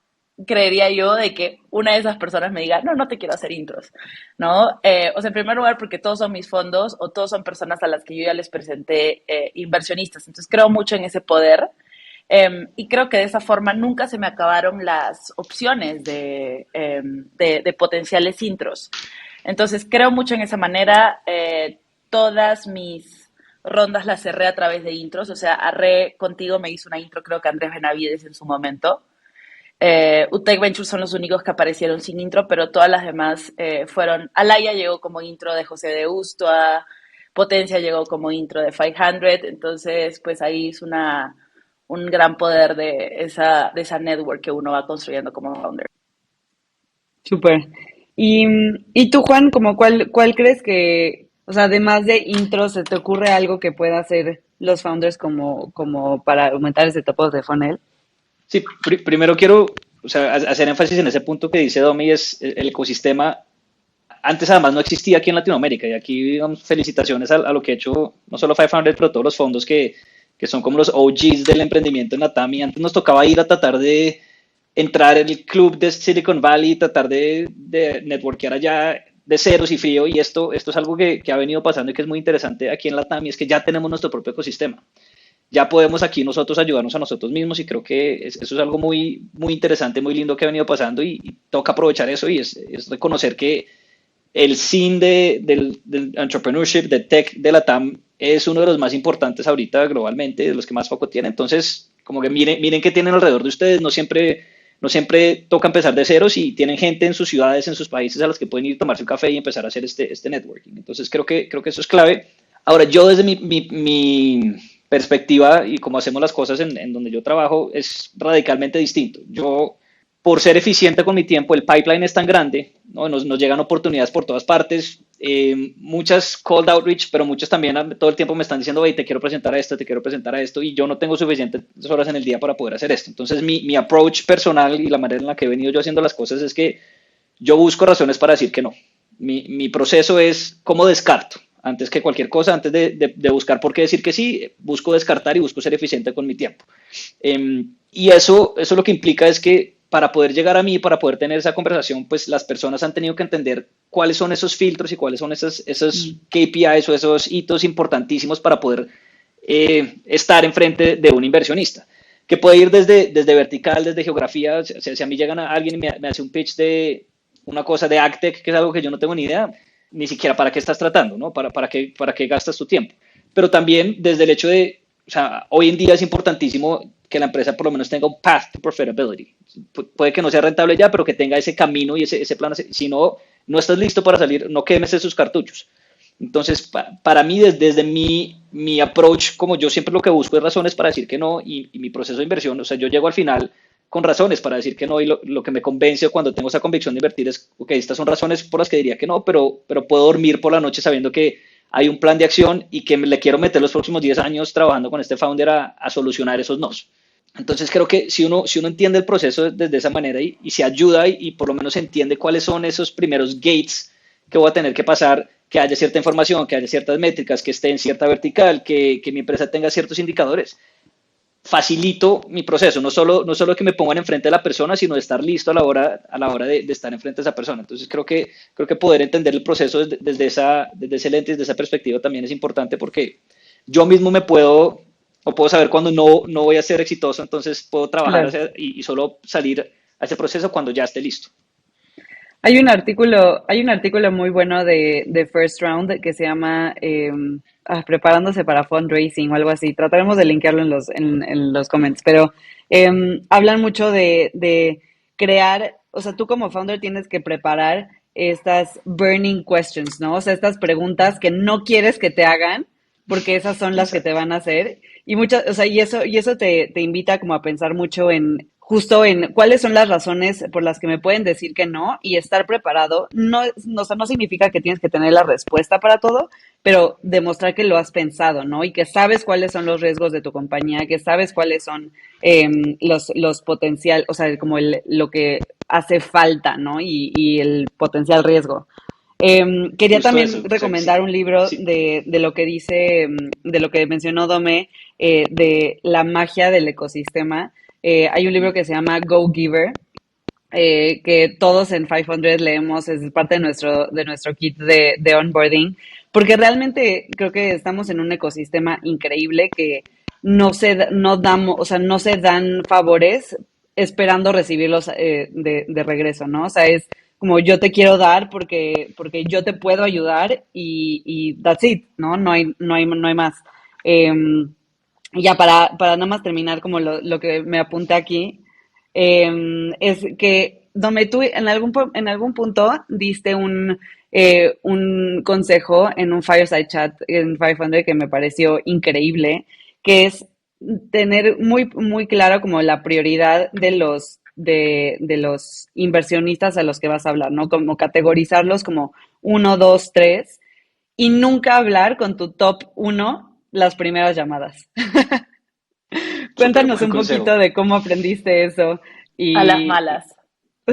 creería yo, de que una de esas personas me diga, no, no te quiero hacer intros, ¿no? O sea, en primer lugar, porque todos son mis fondos o todos son personas a las que yo ya les presenté inversionistas. Entonces creo mucho en ese poder. Y creo que de esa forma nunca se me acabaron las opciones de potenciales intros. Entonces creo mucho en esa manera. Todas mis rondas las cerré a través de intros. O sea, Arre contigo me hizo una intro, creo que Andrés Benavides en su momento. UTEC Ventures son los únicos que aparecieron sin intro, pero todas las demás fueron. Alaya llegó como intro de José de Ustua, Potencia llegó como intro de 500, entonces pues ahí es un gran poder de esa network que uno va construyendo como founder. Súper. Y, y tú, Juan, como cuál crees que, o sea, además de intro, ¿se te ocurre algo que pueda hacer los founders como para aumentar ese top of the funnel? Sí, primero quiero, o sea, hacer énfasis en ese punto que dice Domi, es el ecosistema. Antes además no existía aquí en Latinoamérica y aquí, digamos, felicitaciones a lo que ha hecho no solo 500, pero todos los fondos que son como los OGs del emprendimiento en la TAM. Y antes nos tocaba ir a tratar de entrar en el club de Silicon Valley y tratar de networkear allá de ceros y frío. Y esto es algo que ha venido pasando y que es muy interesante aquí en la TAM, y es que ya tenemos nuestro propio ecosistema. Ya podemos aquí nosotros ayudarnos a nosotros mismos, y creo que eso es algo muy, muy interesante, muy lindo que ha venido pasando, y toca aprovechar eso, y es reconocer que el scene del entrepreneurship, de tech de la TAM es uno de los más importantes ahorita globalmente, de los que más foco tiene. Entonces, como que miren qué tienen alrededor de ustedes. No siempre toca empezar de ceros, y tienen gente en sus ciudades, en sus países, a las que pueden ir a tomarse un café y empezar a hacer este networking. Entonces, creo que eso es clave. Ahora, yo desde mi perspectiva y cómo hacemos las cosas en donde yo trabajo es radicalmente distinto. Yo, por ser eficiente con mi tiempo, el pipeline es tan grande, ¿no? Nos llegan oportunidades por todas partes, muchas cold outreach, pero muchas también todo el tiempo me están diciendo, hey, te quiero presentar a esto, te quiero presentar a esto, y yo no tengo suficientes horas en el día para poder hacer esto. Entonces, mi approach personal y la manera en la que he venido yo haciendo las cosas es que yo busco razones para decir que no. Mi proceso es cómo descarto. Antes que cualquier cosa, antes de buscar por qué decir que sí, busco descartar y busco ser eficiente con mi tiempo. Y eso lo que implica es que para poder llegar a mí, para poder tener esa conversación, pues las personas han tenido que entender cuáles son esos filtros y cuáles son esos Mm. KPIs o esos hitos importantísimos para poder estar enfrente de un inversionista, que puede ir desde vertical, desde geografía. Si a mí llegan a alguien y me hace un pitch de una cosa de AgTech, que es algo que yo no tengo ni idea, ni siquiera para qué estás tratando, ¿no? ¿Para qué gastas tu tiempo? Pero también desde el hecho de, o sea, hoy en día es importantísimo que la empresa por lo menos tenga un path to profitability. Puede que no sea rentable ya, pero que tenga ese camino y ese plan. Si no estás listo para salir, no quemes esos cartuchos. Entonces, para mí, desde mi approach, como yo siempre lo que busco es razones para decir que no y mi proceso de inversión, o sea, yo llego al final con razones para decir que no y lo que me convence cuando tengo esa convicción de invertir es, ok, estas son razones por las que diría que no, pero puedo dormir por la noche sabiendo que hay un plan de acción y que le quiero meter los próximos 10 años trabajando con este founder a solucionar esos nos. Entonces creo que si uno entiende el proceso desde esa manera y se ayuda y por lo menos entiende cuáles son esos primeros gates que voy a tener que pasar, que haya cierta información, que haya ciertas métricas, que esté en cierta vertical, que mi empresa tenga ciertos indicadores, facilito mi proceso, no solo que me pongan enfrente de la persona, sino de estar listo a la hora de estar enfrente de esa persona. Entonces creo que poder entender el proceso desde ese lente, desde esa perspectiva también es importante porque yo mismo puedo saber cuándo no voy a ser exitoso, entonces puedo trabajar Claro. y solo salir a ese proceso cuando ya esté listo. Hay un artículo muy bueno de First Round que se llama Preparándose para Fundraising o algo así. Trataremos de linkearlo en los comments, pero hablan mucho de crear, o sea, tú como founder tienes que preparar estas burning questions, ¿no? O sea, estas preguntas que no quieres que te hagan, porque esas son las que te Exacto. van a hacer. Y muchas, o sea, y eso te invita como a pensar mucho en justo en cuáles son las razones por las que me pueden decir que no y estar preparado. No, o sea, no significa que tienes que tener la respuesta para todo, pero demostrar que lo has pensado, ¿no? Y que sabes cuáles son los riesgos de tu compañía, que sabes cuáles son los potencial, o sea, como lo que hace falta, ¿no? Y el potencial riesgo. Quería Justo también eso. O sea, recomendar sí, un libro sí. de lo que dice, de lo que mencionó Dome, de la magia del ecosistema. Hay un libro que se llama Go Giver, que todos en 500 leemos, es parte de nuestro kit de onboarding, porque realmente creo que estamos en un ecosistema increíble que no damos, o sea, no se dan favores esperando recibirlos de regreso, ¿no? O sea, es como yo te quiero dar porque yo te puedo ayudar y that's it, ¿no? No hay más. Y ya para nada más terminar como lo que me apunté aquí, es que donde tú en algún punto diste un consejo en un Fireside Chat en 500 que me pareció increíble, que es tener muy, muy claro como la prioridad de los inversionistas a los que vas a hablar, ¿no? Como categorizarlos como uno, dos, tres, y nunca hablar con tu top uno las primeras llamadas. Súper Cuéntanos buen un poquito consejo. de cómo aprendiste eso A las y malas.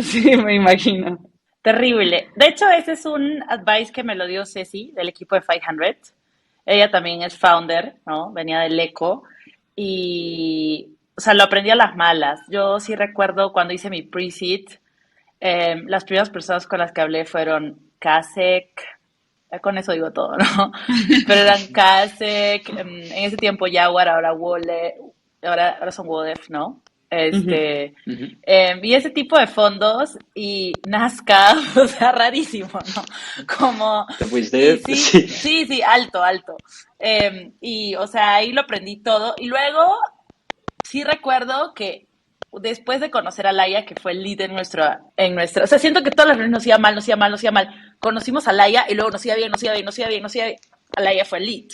sí, me imagino. Terrible. De hecho, ese es un advice que me lo dio Ceci del equipo de 500. Ella también es founder, ¿no? Venía del ECO y, o sea, lo aprendí a las malas. Yo sí recuerdo cuando hice mi pre-seed, las primeras personas con las que hablé fueron Kasek, con eso digo todo, ¿no? Pero eran Kasek, en ese tiempo Jaguar, ahora Wole, ahora son Wodef, ¿no? Ujú. Ujú. Y ese tipo de fondos y Nazca, o sea, rarísimo, ¿no? Como, Te y fuiste, sí, sí. sí, sí, alto, alto. Y, o sea, ahí lo aprendí todo. Y luego sí recuerdo que después de conocer a Laia, que fue el lead o sea, siento que todas las reuniones nos iba mal, nos iba mal, nos iba mal. Conocimos a Laia y luego nos iba bien, nos iba bien, nos iba bien, nos iba bien. A Laia fue el lead.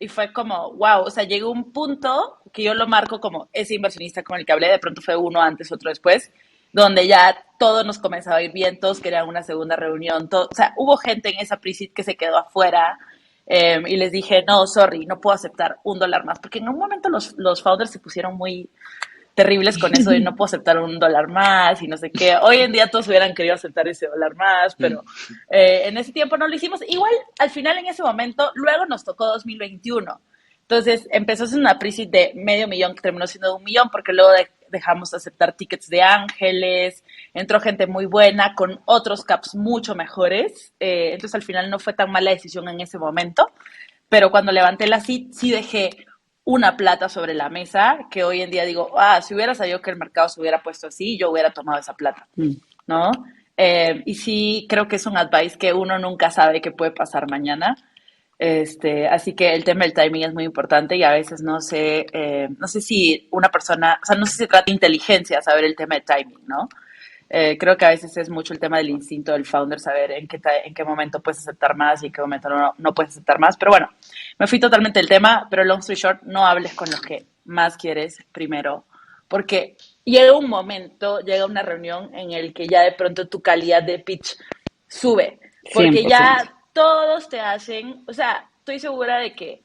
Y fue como, wow, o sea, llegó un punto que yo lo marco como ese inversionista con el que hablé, de pronto fue uno antes, otro después, donde ya todo nos comenzaba a ir bien, todos querían una segunda reunión, todo, o sea, hubo gente en esa pre que se quedó afuera, y les dije, no, sorry, no puedo aceptar $1 más, porque en un momento los founders se pusieron muy terribles con eso de no puedo aceptar $1 más y no sé qué. Hoy en día todos hubieran querido aceptar ese dólar más, Mm. pero en ese tiempo no lo hicimos. Igual, al final, en ese momento, luego nos tocó 2021. Entonces empezó a ser una crisis de $500,000 que terminó siendo $1,000,000 porque luego dejamos de aceptar tickets de ángeles, entró gente muy buena con otros caps mucho mejores, entonces al final no fue tan mala decisión en ese momento, pero cuando levanté la seed sí dejé una plata sobre la mesa que hoy en día digo, si hubiera sabido que el mercado se hubiera puesto así, yo hubiera tomado esa plata, Mm. ¿no? Y sí creo que es un advice que uno nunca sabe qué puede pasar mañana. Así que el tema del timing es muy importante y a veces no sé si una persona, o sea, no sé si se trata de inteligencia saber el tema del timing, ¿no? Creo que a veces es mucho el tema del instinto del founder, saber en qué momento puedes aceptar más y en qué momento no puedes aceptar más. Pero bueno, me fui totalmente del tema, pero long story short, no hables con los que más quieres primero, porque llega un momento, llega una reunión en el que ya de pronto tu calidad de pitch sube, porque 100%. ya todos te hacen, o sea, estoy segura de que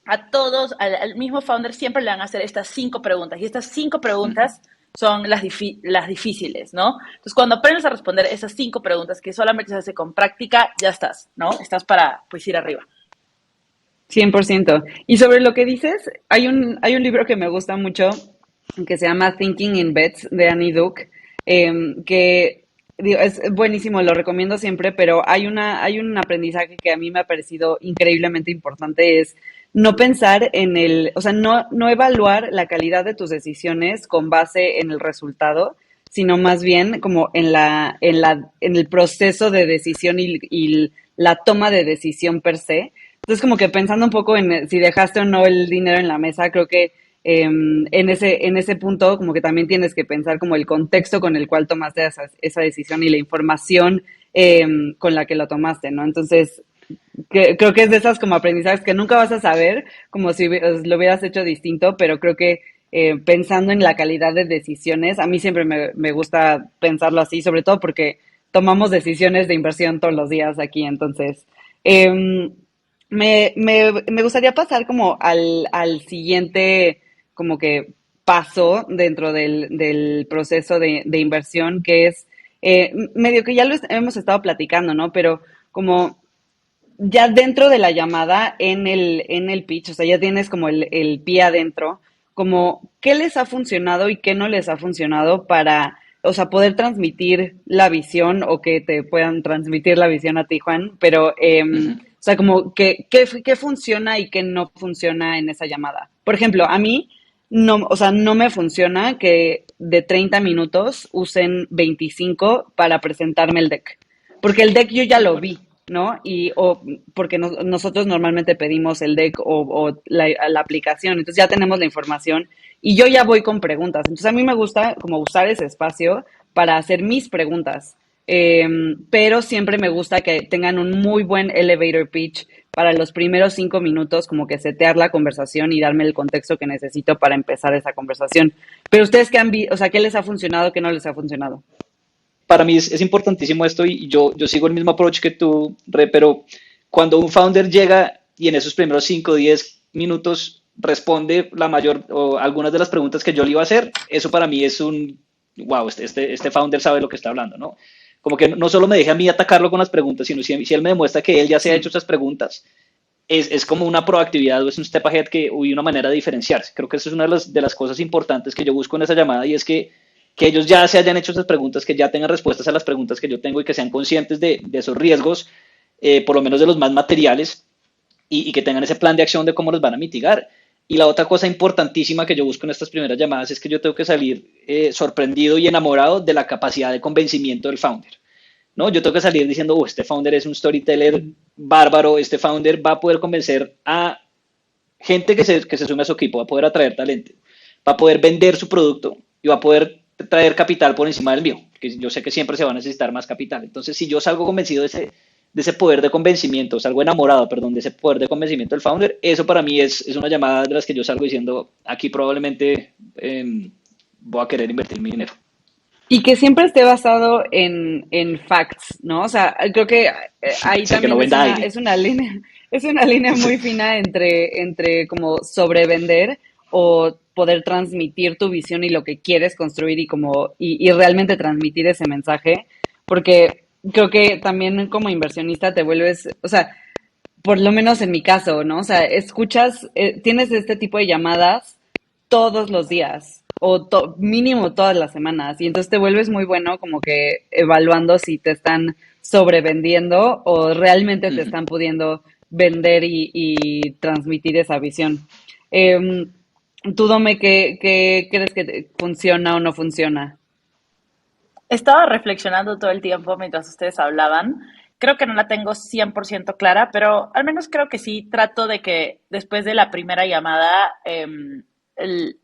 a todos, al mismo founder siempre le van a hacer estas 5 preguntas, y estas 5 preguntas son las difíciles, ¿no? Entonces, cuando aprendes a responder esas 5 preguntas, que solamente se hace con práctica, ya estás, ¿no? Estás para, pues, ir arriba. 100%. Y sobre lo que dices, hay un libro que me gusta mucho que se llama Thinking in Bets de Annie Duke, que digo, es buenísimo, lo recomiendo siempre, pero hay un aprendizaje que a mí me ha parecido increíblemente importante, es no pensar o sea, no evaluar la calidad de tus decisiones con base en el resultado, sino más bien como en el proceso de decisión y la toma de decisión per se. Entonces, como que pensando un poco en si dejaste o no el dinero en la mesa, creo que en ese punto, como que también tienes que pensar como el contexto con el cual tomaste esa decisión y la información con la que lo tomaste, ¿no? Entonces, creo que es de esas como aprendizajes que nunca vas a saber, como si lo hubieras hecho distinto, pero creo que pensando en la calidad de decisiones, a mí siempre me gusta pensarlo así, sobre todo porque tomamos decisiones de inversión todos los días aquí, entonces. em, me gustaría pasar como al siguiente, como que paso dentro del proceso de inversión, que es medio que ya hemos estado platicando, ¿no? Pero como ya dentro de la llamada, en el pitch, o sea, ya tienes como el pie adentro, como qué les ha funcionado y qué no les ha funcionado para, o sea, poder transmitir la visión o que te puedan transmitir la visión a ti, Juan, pero, o sea, como qué funciona y qué no funciona en esa llamada. Por ejemplo, a mí, no, o sea, no me funciona que de 30 minutos usen 25 para presentarme el deck, porque el deck yo ya lo vi, ¿no? O porque nosotros normalmente pedimos el deck o la aplicación, entonces ya tenemos la información y yo ya voy con preguntas. Entonces a mí me gusta como usar ese espacio para hacer mis preguntas, pero siempre me gusta que tengan un muy buen elevator pitch para los primeros 5 minutos, como que setear la conversación y darme el contexto que necesito para empezar esa conversación. Pero ustedes qué han visto, o sea, ¿qué les ha funcionado, qué no les ha funcionado? Para mí es importantísimo esto y yo sigo el mismo approach que tú, Re, pero cuando un founder llega y en esos primeros 5 o 10 minutos responde la mayor o algunas de las preguntas que yo le iba a hacer, eso para mí es wow, este founder sabe lo que está hablando, ¿no? Como que no solo me deje a mí atacarlo con las preguntas, sino si él me demuestra que él ya se ha hecho Sí. esas preguntas, es como una proactividad o es un step ahead que hubo una manera de diferenciarse. Creo que eso es una de las cosas importantes que yo busco en esa llamada y es que ellos ya se hayan hecho esas preguntas, que ya tengan respuestas a las preguntas que yo tengo y que sean conscientes de esos riesgos, por lo menos de los más materiales, y que tengan ese plan de acción de cómo los van a mitigar. Y la otra cosa importantísima que yo busco en estas primeras llamadas es que yo tengo que salir sorprendido y enamorado de la capacidad de convencimiento del founder. ¿No? Yo tengo que salir diciendo, este founder es un storyteller bárbaro, este founder va a poder convencer a gente que se sume a su equipo, va a poder atraer talento, va a poder vender su producto y va a poder traer capital por encima del mío, porque yo sé que siempre se va a necesitar más capital. Entonces, si yo salgo convencido de ese poder de convencimiento, salgo enamorado, perdón, de ese poder de convencimiento del founder, eso para mí es una llamada de las que yo salgo diciendo, aquí probablemente voy a querer invertir mi dinero. Y que siempre esté basado en facts, ¿no? O sea, creo que ahí Sí, que no también es venda una, aire. es una línea, es una línea muy fina entre como sobrevender o poder transmitir tu visión y lo que quieres construir y realmente transmitir ese mensaje. Porque creo que también como inversionista te vuelves, o sea, por lo menos en mi caso, ¿no? O sea, tienes este tipo de llamadas todos los días o mínimo todas las semanas y entonces te vuelves muy bueno como que evaluando si te están sobrevendiendo o realmente te Uh -huh. están pudiendo vender y transmitir esa visión. Em, Tú, Dome, ¿qué crees que funciona o no funciona? Estaba reflexionando todo el tiempo mientras ustedes hablaban. Creo que no la tengo 100% clara, pero al menos creo que sí trato de que después de la primera llamada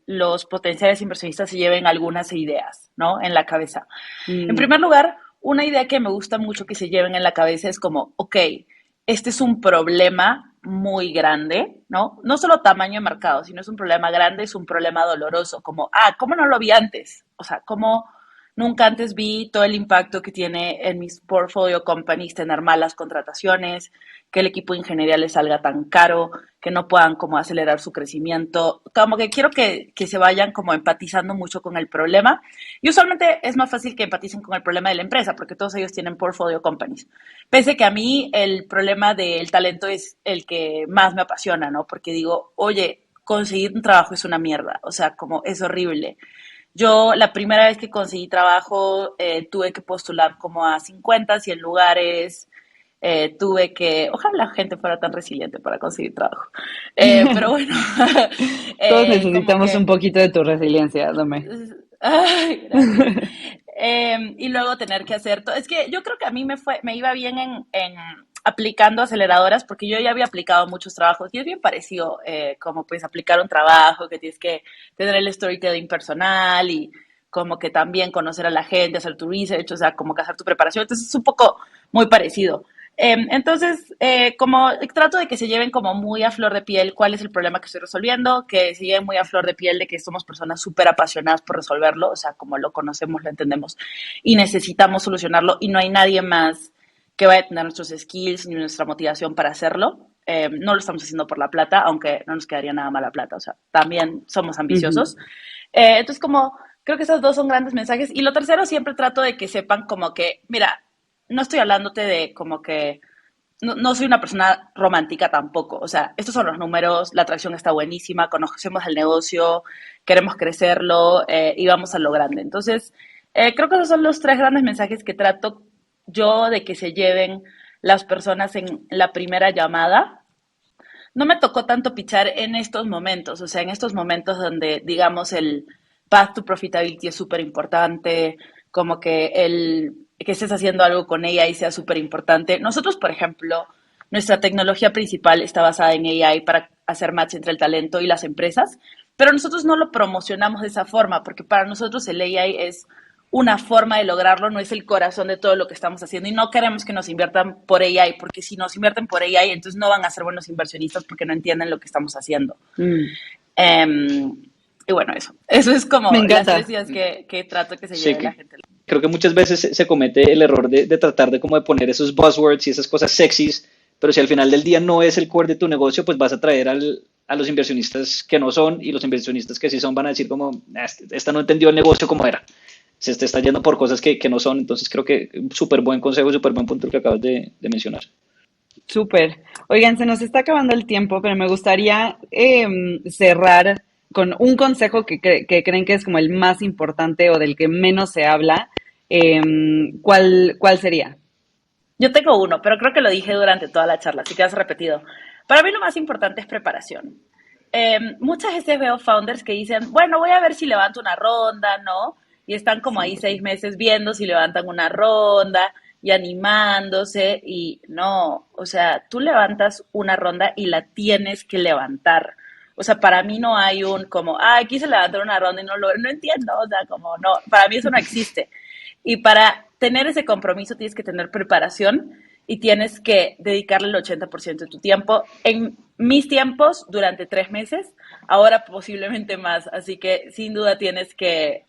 los potenciales inversionistas se lleven algunas ideas, ¿no? En la cabeza. En Mm, primer lugar, una idea que me gusta mucho que se lleven en la cabeza es como, ok, este es un problema muy grande, ¿no? No solo tamaño de mercado, sino es un problema grande, es un problema doloroso, como, ¿cómo no lo vi antes? O sea, ¿cómo nunca antes vi todo el impacto que tiene en mis portfolio companies tener malas contrataciones, que el equipo de ingeniería les salga tan caro, que no puedan como acelerar su crecimiento? Como que quiero que se vayan como empatizando mucho con el problema. Y usualmente es más fácil que empaticen con el problema de la empresa, porque todos ellos tienen portfolio companies. Pese que a mí el problema del talento es el que más me apasiona, ¿no? Porque digo, oye, conseguir un trabajo es una mierda, o sea, como es horrible. Yo la primera vez que conseguí trabajo tuve que postular como a 50, 100 lugares, tuve que, ojalá la gente fuera tan resiliente para conseguir trabajo. Pero bueno, Todos como necesitamos un que, poquito de tu resiliencia, Dome. ay, gracias. Y luego tener que hacer todo. Es que yo creo que a mí me iba bien en aplicando aceleradoras, porque yo ya había aplicado muchos trabajos y es bien parecido como pues aplicar un trabajo, que tienes que tener el storytelling personal y como que también conocer a la gente, hacer tu research, o sea, como que hacer tu preparación. Entonces es un poco muy parecido. Entonces, como trato de que se lleven como muy a flor de piel cuál es el problema que estoy resolviendo, que se lleven muy a flor de piel de que somos personas súper apasionadas por resolverlo, o sea, como lo conocemos, lo entendemos y necesitamos solucionarlo y no hay nadie más que vaya a tener nuestros skills ni nuestra motivación para hacerlo. No lo estamos haciendo por la plata, aunque no nos quedaría nada mal la plata, o sea, también somos Ujú. ambiciosos. Entonces, como creo que esos dos son grandes mensajes. Y lo tercero, siempre trato de que sepan como que, mira, no estoy hablándote de como que no soy una persona romántica tampoco. O sea, estos son los números, la atracción está buenísima, conocemos el negocio, queremos crecerlo y vamos a lo grande. Entonces, creo que esos son los tres grandes mensajes que trato yo de que se lleven las personas en la primera llamada. No me tocó tanto pichar en estos momentos, o sea, en estos momentos donde, digamos, el path to profitability es súper importante, como que el que estés haciendo algo con AI sea súper importante. Nosotros, por ejemplo, nuestra tecnología principal está basada en AI para hacer match entre el talento y las empresas, pero nosotros no lo promocionamos de esa forma, porque para nosotros el AI es una forma de lograrlo, no es el corazón de todo lo que estamos haciendo y no queremos que nos inviertan por AI, porque si nos invierten por AI, entonces no van a ser buenos inversionistas porque no entienden lo que estamos haciendo. Mm, Eh, y bueno, eso es me como las tres encanta. ideas que trato que se Sí, lleve la gente. creo que muchas veces se comete el error de tratar de como de poner esos buzzwords y esas cosas sexys, pero si al final del día no es el core de tu negocio, pues vas a traer a los inversionistas que no son y los inversionistas que sí son van a decir como, esta no entendió el negocio como era, se te está yendo por cosas que no son, entonces creo que súper buen consejo, súper buen punto el que acabas de mencionar. Súper. Oigan, se nos está acabando el tiempo, pero me gustaría cerrar con un consejo que creen que es como el más importante o del que menos se habla. ¿Cuál sería? Yo tengo uno, pero creo que lo dije durante toda la charla, así que has repetido. Para mí lo más importante es preparación. Muchas veces veo founders que dicen, bueno, voy a ver si levanto una ronda, ¿no? Y están como ahí 6 meses viendo si levantan una ronda y animándose y no, o sea, tú levantas una ronda y la tienes que levantar. O sea, para mí no hay un como, quise levantar una ronda y no entiendo, o sea, como no, para mí eso no existe. Y para tener ese compromiso tienes que tener preparación y tienes que dedicarle el 80% de tu tiempo. En mis tiempos, durante 3 meses, ahora posiblemente más. Así que sin duda tienes que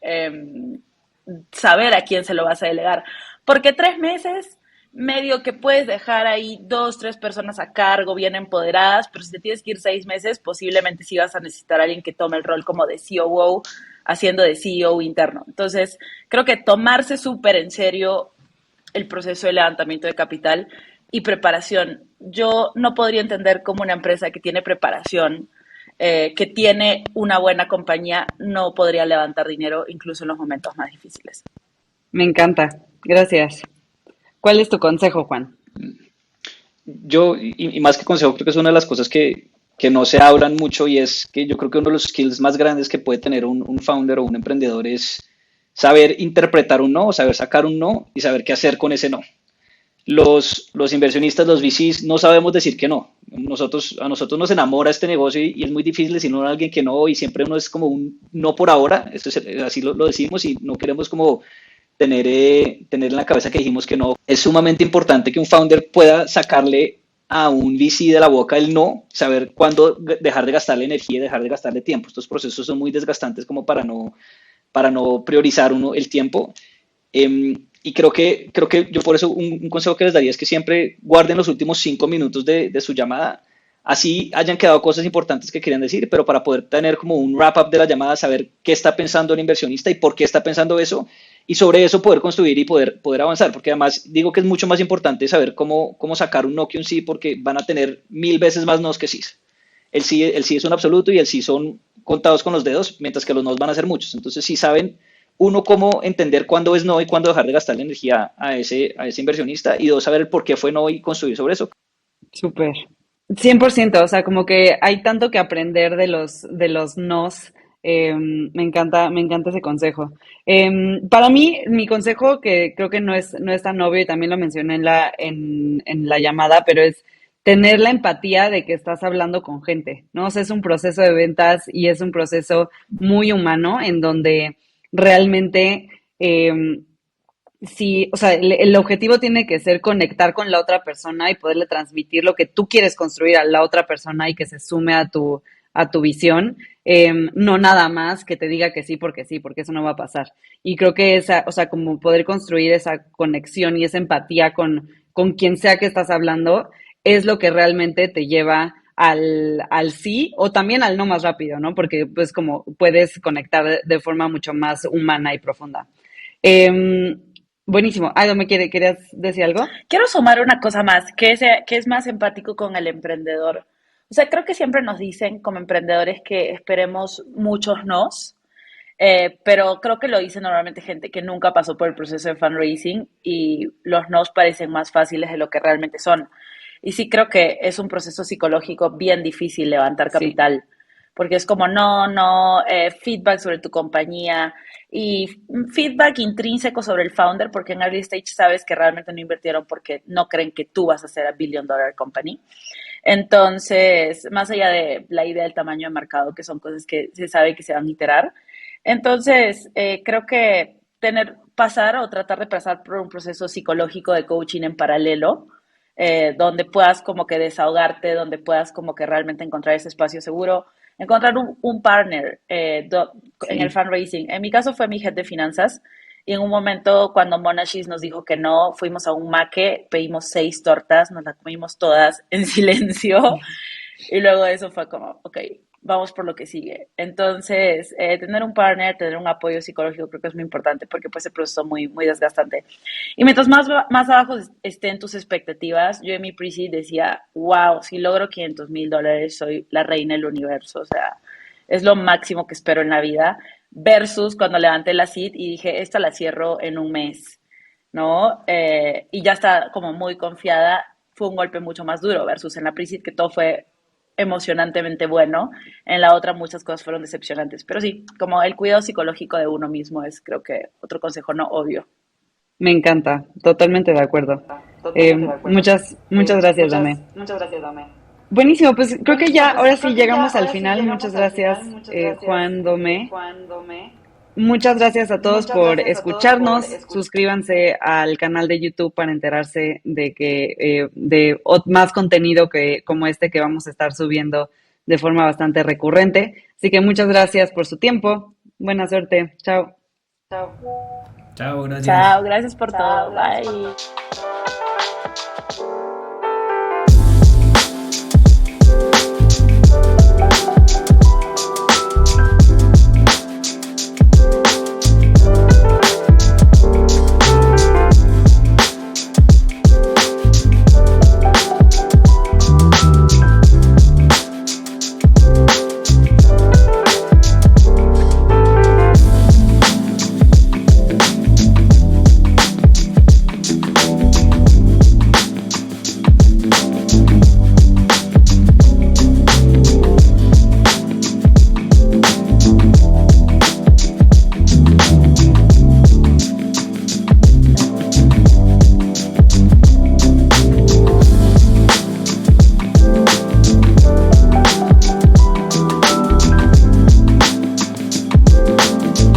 saber a quién se lo vas a delegar. Porque 3 meses, medio que puedes dejar ahí 2, 3 personas a cargo, bien empoderadas, pero si te tienes que ir 6 meses, posiblemente sí vas a necesitar a alguien que tome el rol como de COO, haciendo de CEO interno. Entonces, creo que tomarse súper en serio el proceso de levantamiento de capital y preparación. Yo no podría entender cómo una empresa que tiene preparación, que tiene una buena compañía, no podría levantar dinero incluso en los momentos más difíciles. Me encanta. Gracias. ¿Cuál es tu consejo, Juan? Yo, y más que consejo, creo que es una de las cosas que no se hablan mucho y es que yo creo que uno de los skills más grandes que puede tener un founder o un emprendedor es saber interpretar un no, saber sacar un no y saber qué hacer con ese no. los inversionistas, los VCs, no sabemos decir que no. A nosotros nos enamora este negocio y es muy difícil decirle a alguien que no y siempre uno es como un no por ahora, así lo decimos y no queremos como tener en la cabeza que dijimos que no. Es sumamente importante que un founder pueda sacarle a un VC de la boca el no, saber cuándo dejar de gastarle energía y dejar de gastarle tiempo. Estos procesos son muy desgastantes como para no priorizar uno el tiempo. Y creo que yo por eso un consejo que les daría es que siempre guarden los últimos 5 minutos de su llamada, así hayan quedado cosas importantes que querían decir, pero para poder tener como un wrap-up de la llamada, saber qué está pensando el inversionista y por qué está pensando eso, y sobre eso poder construir y poder avanzar, porque además digo que es mucho más importante saber cómo sacar un no que un sí, porque van a tener 1000 veces más nos que sí. El sí es un absoluto y el sí son contados con los dedos, mientras que los nos van a ser muchos. Entonces, si saben, uno, cómo entender cuándo es no y cuándo dejar de gastar la energía a ese inversionista, y dos, saber el por qué fue no y construir sobre eso. Súper. 100%, o sea, como que hay tanto que aprender de los nos. Me encanta ese consejo. Para mí, mi consejo, que creo que no es tan obvio y también lo mencioné en la llamada, pero es tener la empatía de que estás hablando con gente, ¿no? O sea, es un proceso de ventas y es un proceso muy humano en donde realmente sí, o sea, el objetivo tiene que ser conectar con la otra persona y poderle transmitir lo que tú quieres construir a la otra persona y que se sume a tu visión, no nada más que te diga que sí, porque eso no va a pasar. Y creo que esa, o sea, como poder construir esa conexión y esa empatía con quien sea que estás hablando, es lo que realmente te lleva al sí o también al no más rápido, ¿no? Porque pues como puedes conectar de forma mucho más humana y profunda. Em, Buenísimo. Aldo, querías decir algo? Quiero sumar una cosa más, que es más empático con el emprendedor. O sea, creo que siempre nos dicen como emprendedores que esperemos muchos nos, pero creo que lo dice normalmente gente que nunca pasó por el proceso de fundraising y los nos parecen más fáciles de lo que realmente son. Y sí creo que es un proceso psicológico bien difícil levantar Sí, capital, porque es como no, feedback sobre tu compañía y feedback intrínseco sobre el founder, porque en early stage sabes que realmente no invirtieron porque no creen que tú vas a ser a billion dollar company. Entonces, más allá de la idea del tamaño de mercado, que son cosas que se sabe que se van a iterar, entonces creo que pasar o tratar de pasar por un proceso psicológico de coaching en paralelo, donde puedas como que desahogarte, donde puedas como que realmente encontrar ese espacio seguro, encontrar un partner en el sí. fundraising. En mi caso fue mi head de finanzas y en un momento cuando Monashis nos dijo que no, fuimos a un maque, pedimos 6 tortas, nos las comimos todas en silencio y luego de eso fue como, ok, vamos por lo que sigue. Entonces, tener un partner, tener un apoyo psicológico creo que es muy importante porque pues el proceso es muy desgastante. Y mientras más abajo estén tus expectativas, yo en mi pre-seed decía, wow, si logro $500,000 soy la reina del universo, o sea, es lo máximo que espero en la vida, versus cuando levanté la seed y dije, esta la cierro en un mes, ¿no? Y ya está como muy confiada, fue un golpe mucho más duro versus en la pre-seed que todo fue emocionantemente bueno, en la otra muchas cosas fueron decepcionantes, pero sí, como el cuidado psicológico de uno mismo es creo que otro consejo no obvio. Me encanta. Totalmente de acuerdo. Muchas gracias, Dame. Buenísimo, pues creo que ya, ahora sí llegamos al final. Muchas gracias, Juan Domé. Muchas gracias a todos por escucharnos. Suscríbanse al canal de YouTube para enterarse de que más contenido que como este que vamos a estar subiendo de forma bastante recurrente. Así que muchas gracias por su tiempo. Buena suerte. Chao. Chao, gracias. Chao, gracias por todo. Bye.